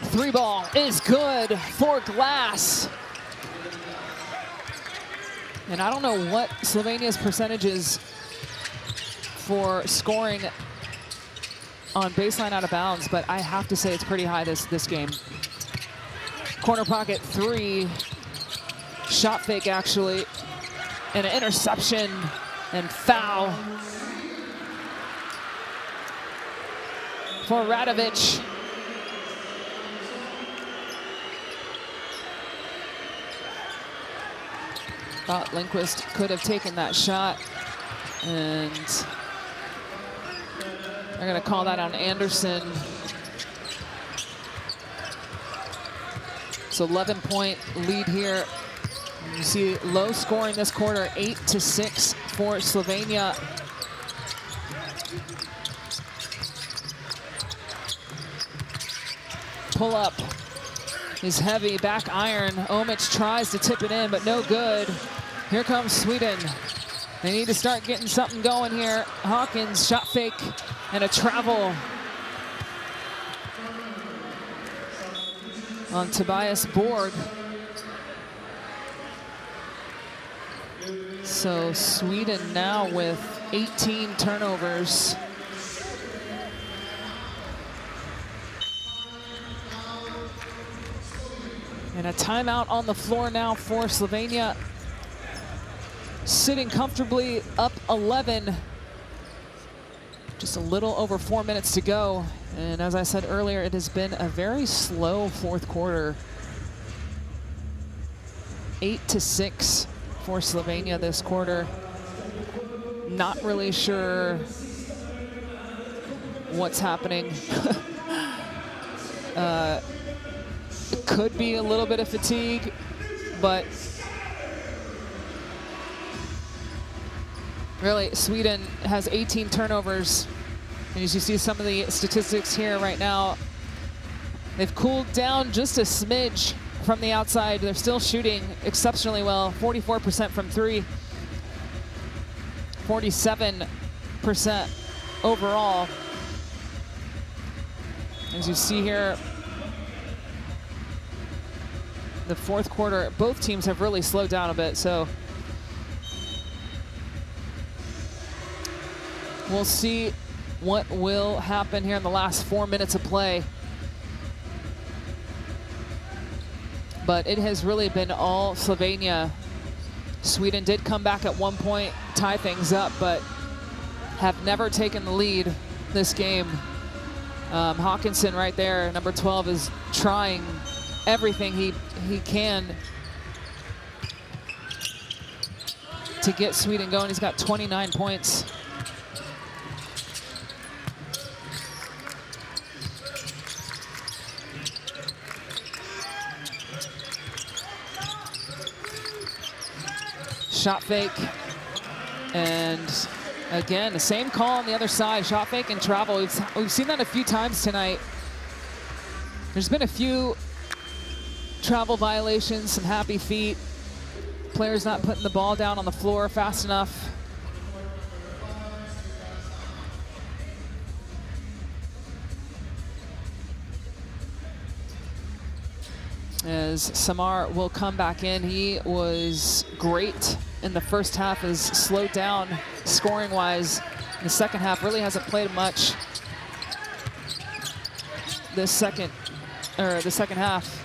S1: 3 ball is good for Glass. And I don't know what Slovenia's percentage is for scoring on baseline out of bounds, but I have to say it's pretty high this game. Corner pocket 3, shot fake actually, and an interception and foul for Radovic. Thought Lindquist could have taken that shot, and they're going to call that on Anderson. So 11-point lead here. You see low scoring this quarter, 8-6 for Slovenia. Pull up is heavy, back iron. Omic tries to tip it in, but no good. Here comes Sweden. They need to start getting something going here. Hawkins, shot fake, and a travel on Tobias Borg. So Sweden now with 18 turnovers. And a timeout on the floor now for Slovenia. Sitting comfortably up 11. Just a little over 4 minutes to go. And as I said earlier, it has been a very slow 4th quarter. 8-6 for Slovenia this quarter. Not really sure what's happening. It could be a little bit of fatigue, but really Sweden has 18 turnovers. And as you see some of the statistics here right now, they've cooled down just a smidge from the outside. They're still shooting exceptionally well, 44% from 3, 47% overall. As you see here, the 4th quarter, both teams have really slowed down a bit, so we'll see what will happen here in the last 4 minutes of play. But it has really been all Slovenia. Sweden did come back at one point, tie things up, but have never taken the lead this game. Hawkinson right there, number 12, is trying everything he can to get Sweden going. He's got 29 points. Shot fake, and again, the same call on the other side, shot fake and travel. We've seen that a few times tonight. There's been a few travel violations, some happy feet, players not putting the ball down on the floor fast enough. As Samar will come back in, he was great in the first half, has slowed down scoring-wise. In the second half, really hasn't played much the second half.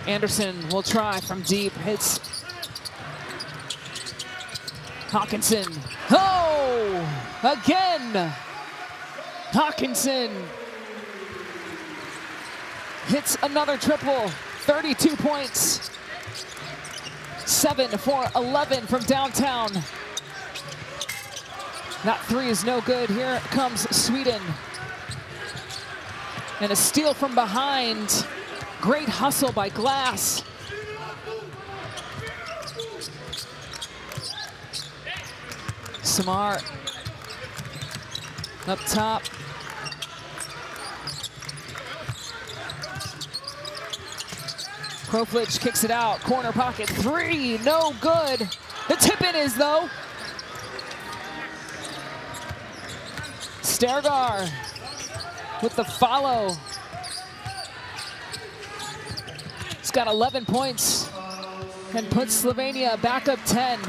S1: Anderson will try from deep, hits Hawkinson. Oh, again, Hawkinson hits another triple, 32 points. 7 for 11 from downtown. That three is no good. Here comes Sweden. And a steal from behind. Great hustle by Glass. Samar up top. Kroflich kicks it out, corner pocket, three, no good. The tip-in is though. Stergar with the follow. He's got 11 points and puts Slovenia back up 10.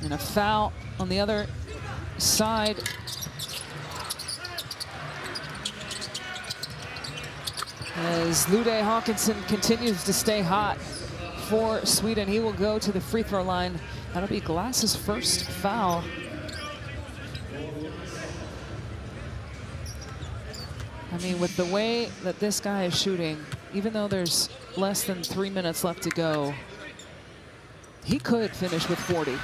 S1: And a foul on the other side. As Lude Hawkinson continues to stay hot for Sweden, he will go to the free throw line. That'll be Glass's first foul. I mean, with the way that this guy is shooting, even though there's less than 3 minutes left to go, he could finish with 40.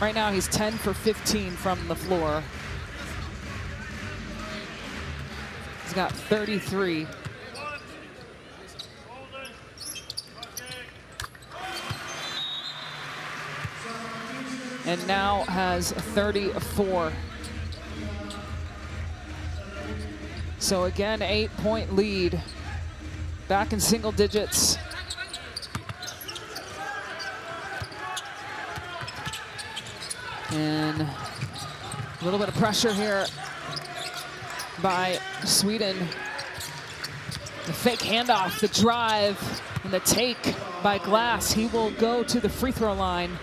S1: Right now, he's 10 for 15 from the floor. He's got 33. And now has 34. So again, 8-point lead. Back in single digits. And a little bit of pressure here by Sweden. The fake handoff, the drive, and the take by Glass. He will go to the free throw line.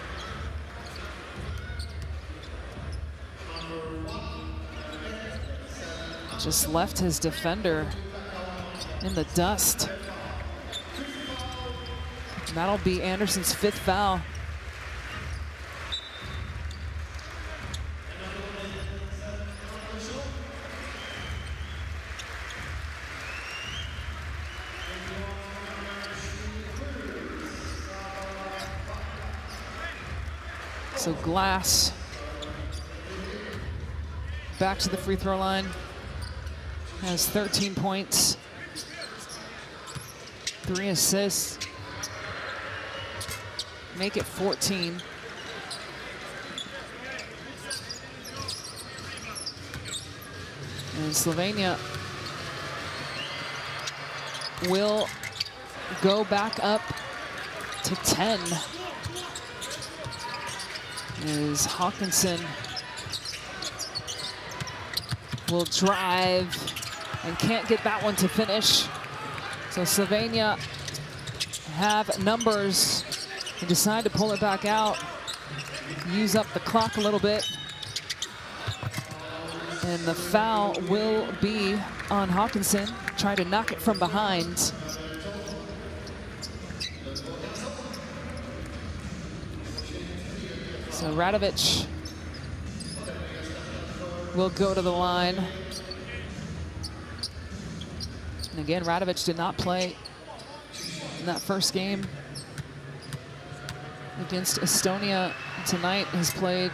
S1: Just left his defender in the dust. And that'll be Anderson's 5th foul. So Glass back to the free throw line. Has 13 points, 3 assists, make it 14. And Slovenia will go back up to 10. As Hawkinson will drive and can't get that one to finish. So Slovenia have numbers and decide to pull it back out, use up the clock a little bit. And the foul will be on Hawkinson, trying to knock it from behind. So Radovic will go to the line. And again, Radovic did not play in that first game against Estonia tonight. Has played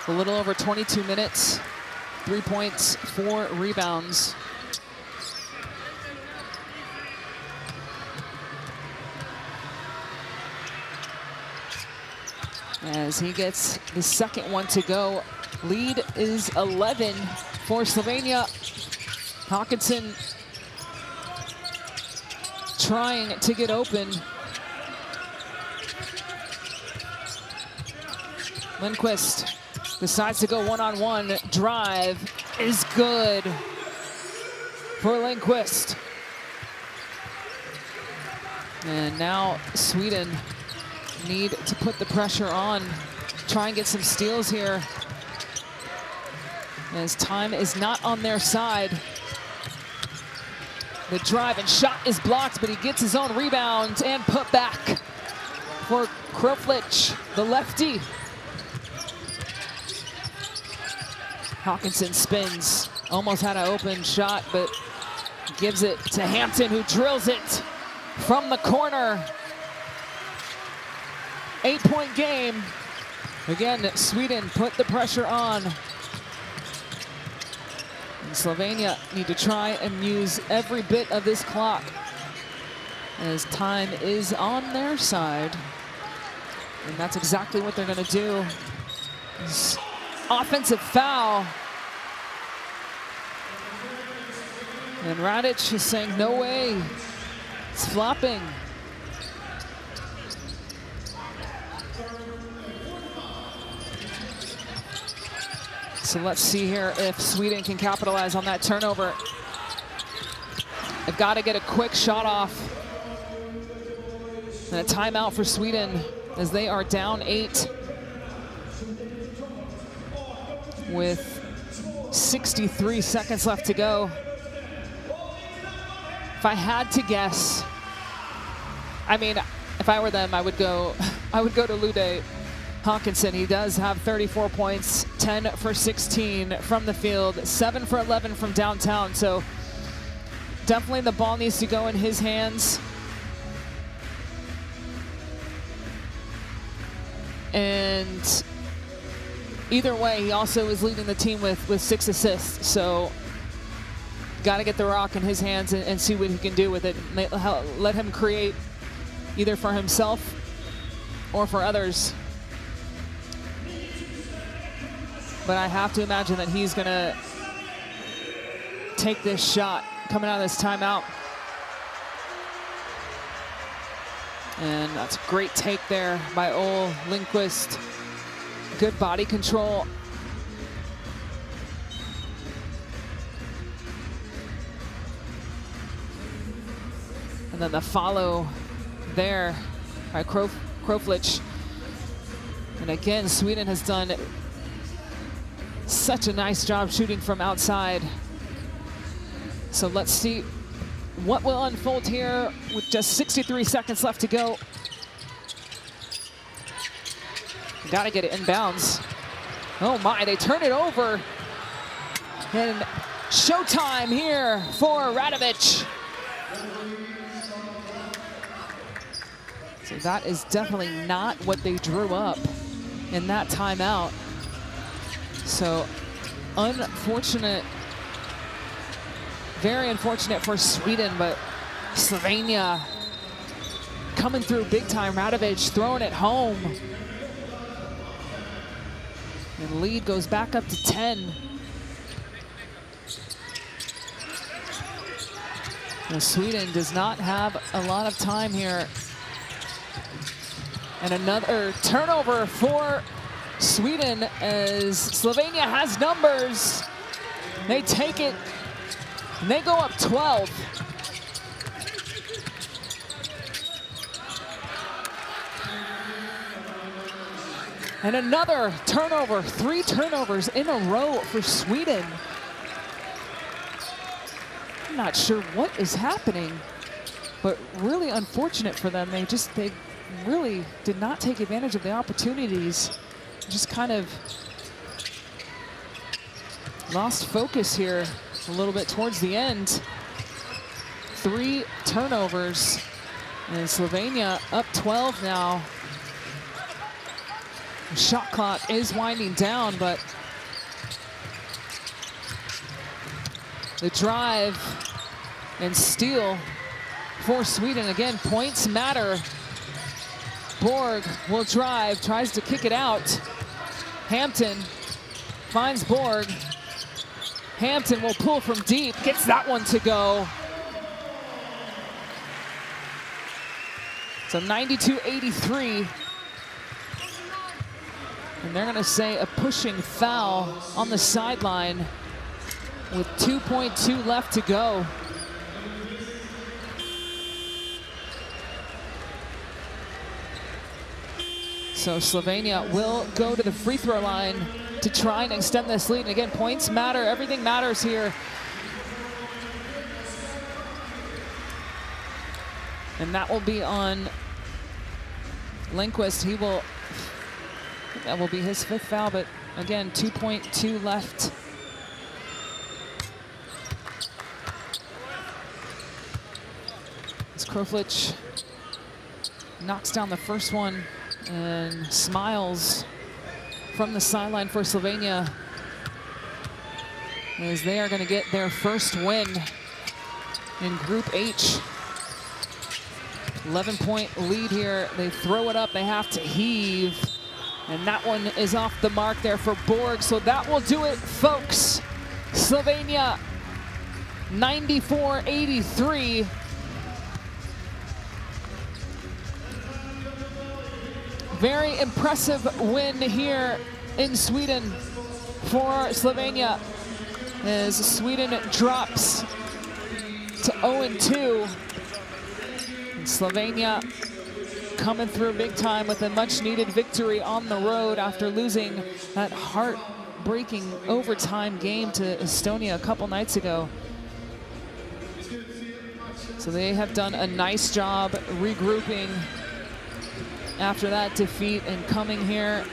S1: a little over 22 minutes, 3 points, 4 rebounds. As he gets the second one to go. Lead is 11 for Slovenia. Hawkinson trying to get open. Lindquist decides to go one-on-one. Drive is good for Lindquist. And now Sweden need to put the pressure on, try and get some steals here, as time is not on their side. The drive and shot is blocked, but he gets his own rebound and put back for Kroflich, the lefty. Hawkinson spins, almost had an open shot, but gives it to Hampton, who drills it from the corner. 8-point game. Again, Sweden put the pressure on. And Slovenia need to try and use every bit of this clock, as time is on their side. And that's exactly what they're going to do. This offensive foul. And Radic is saying, no way. It's flopping. So let's see here if Sweden can capitalize on that turnover. They've got to get a quick shot off. And a timeout for Sweden as they are down 8 with 63 seconds left to go. If I had to guess, I mean, if I were them, I would go to Lude Hawkinson. He does have 34 points, 10 for 16 from the field, 7 for 11 from downtown. So definitely the ball needs to go in his hands. And either way, he also is leading the team with 6 assists. So got to get the rock in his hands and see what he can do with it. Let him create either for himself or for others. But I have to imagine that he's going to take this shot coming out of this timeout. And that's a great take there by Ole Lindquist. Good body control. And then the follow there by Kroflich. And again, Sweden has done such a nice job shooting from outside. So let's see what will unfold here with just 63 seconds left to go. Got to get it inbounds. Oh my, they turn it over. And showtime here for Radovic. So that is definitely not what they drew up in that timeout. So unfortunate, very unfortunate for Sweden, but Slovenia coming through big time. Radovic throwing it home. And lead goes back up to 10. And Sweden does not have a lot of time here. And another turnover for Sweden as Slovenia has numbers. They take it, and they go up 12. And another turnover, 3 turnovers in a row for Sweden. I'm not sure what is happening, but really unfortunate for them. They really did not take advantage of the opportunities. Just kind of lost focus here a little bit towards the end. 3 turnovers, and Slovenia up 12 now. The shot clock is winding down, but the drive and steal for Sweden. Again, points matter. Borg will drive, tries to kick it out. Hampton finds Borg. Hampton will pull from deep, gets that one to go. So 92-83. And they're gonna say a pushing foul on the sideline with 2.2 left to go. So Slovenia will go to the free throw line to try and extend this lead. And again, points matter, everything matters here. And that will be on Lindquist. That will be his 5th foul, but again, 2.2 left Kroflich knocks down the first one and smiles from the sideline for Slovenia as they are going to get their first win in Group H. 11-point lead here. They throw it up, they have to heave, and that one is off the mark there for Borg. So that will do it, folks. Slovenia 94-83. Very impressive win here in Sweden for Slovenia as Sweden drops to 0-2. And Slovenia coming through big time with a much needed victory on the road after losing that heartbreaking overtime game to Estonia a couple nights ago. So they have done a nice job regrouping after that defeat and coming here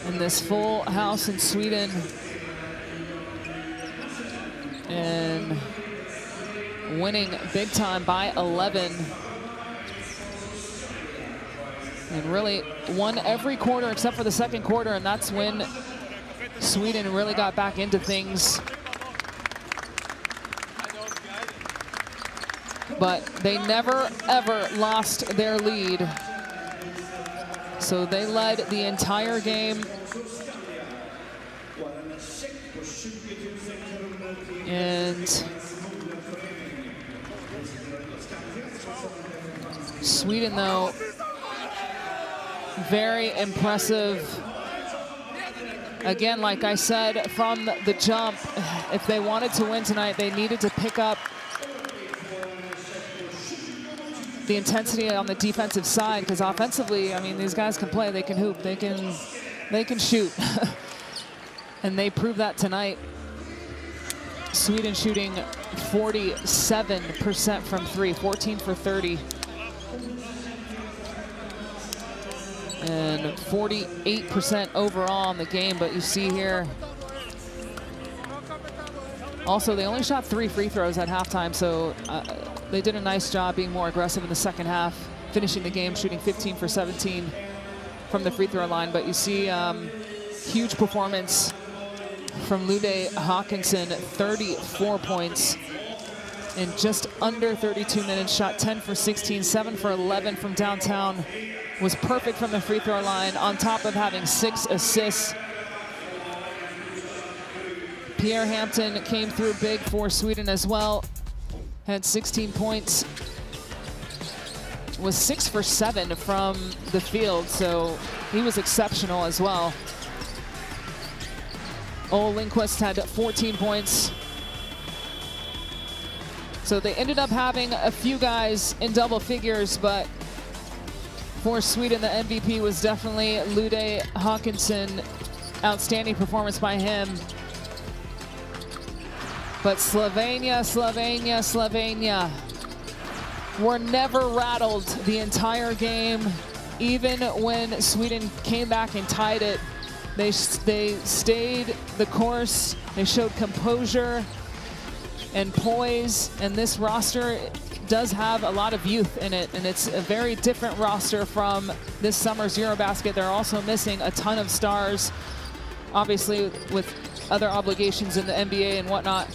S1: in this full house in Sweden and winning big time by 11. And really won every quarter except for the second quarter, and that's when Sweden really got back into things. But they never, ever lost their lead. So they led the entire game. And Sweden, though, very impressive. Again, like I said, from the jump, if they wanted to win tonight, they needed to pick up the intensity on the defensive side, because offensively, I mean, these guys can play, they can hoop, they can shoot. And they proved that tonight. Sweden shooting 47% from three, 14 for 30. And 48% overall in the game, but you see here, also they only shot 3 free throws at halftime, so they did a nice job being more aggressive in the second half, finishing the game shooting 15 for 17 from the free throw line. But you see huge performance from Lude Hawkinson, 34 points in just under 32 minutes, shot 10 for 16, 7 for 11 from downtown, was perfect from the free throw line, on top of having 6 assists. Pierre Hampton came through big for Sweden as well, had 16 points, was 6 for 7 from the field, so he was exceptional as well. Ole Lindqvist had 14 points. So they ended up having a few guys in double figures, but for Sweden, the MVP was definitely Lude Hawkinson. Outstanding performance by him. But Slovenia were never rattled the entire game. Even when Sweden came back and tied it, they stayed the course. They showed composure and poise, and this roster does have a lot of youth in it, and it's a very different roster from this summer's Eurobasket. They're also missing a ton of stars, obviously with other obligations in the NBA and whatnot.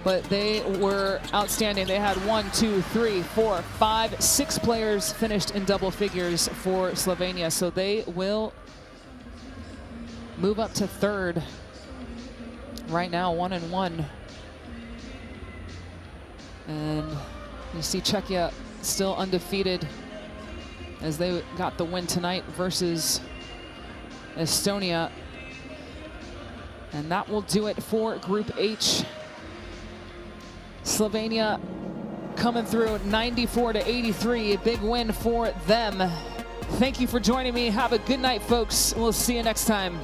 S1: But they were outstanding. They had 1, 2, 3, 4, 5, 6 players finished in double figures for Slovenia, so they will move up to third. Right now, 1-1. And you see Czechia still undefeated as they got the win tonight versus Estonia. And that will do it for Group H. Slovenia coming through 94-83, a big win for them. Thank you for joining me. Have a good night, folks. We'll see you next time.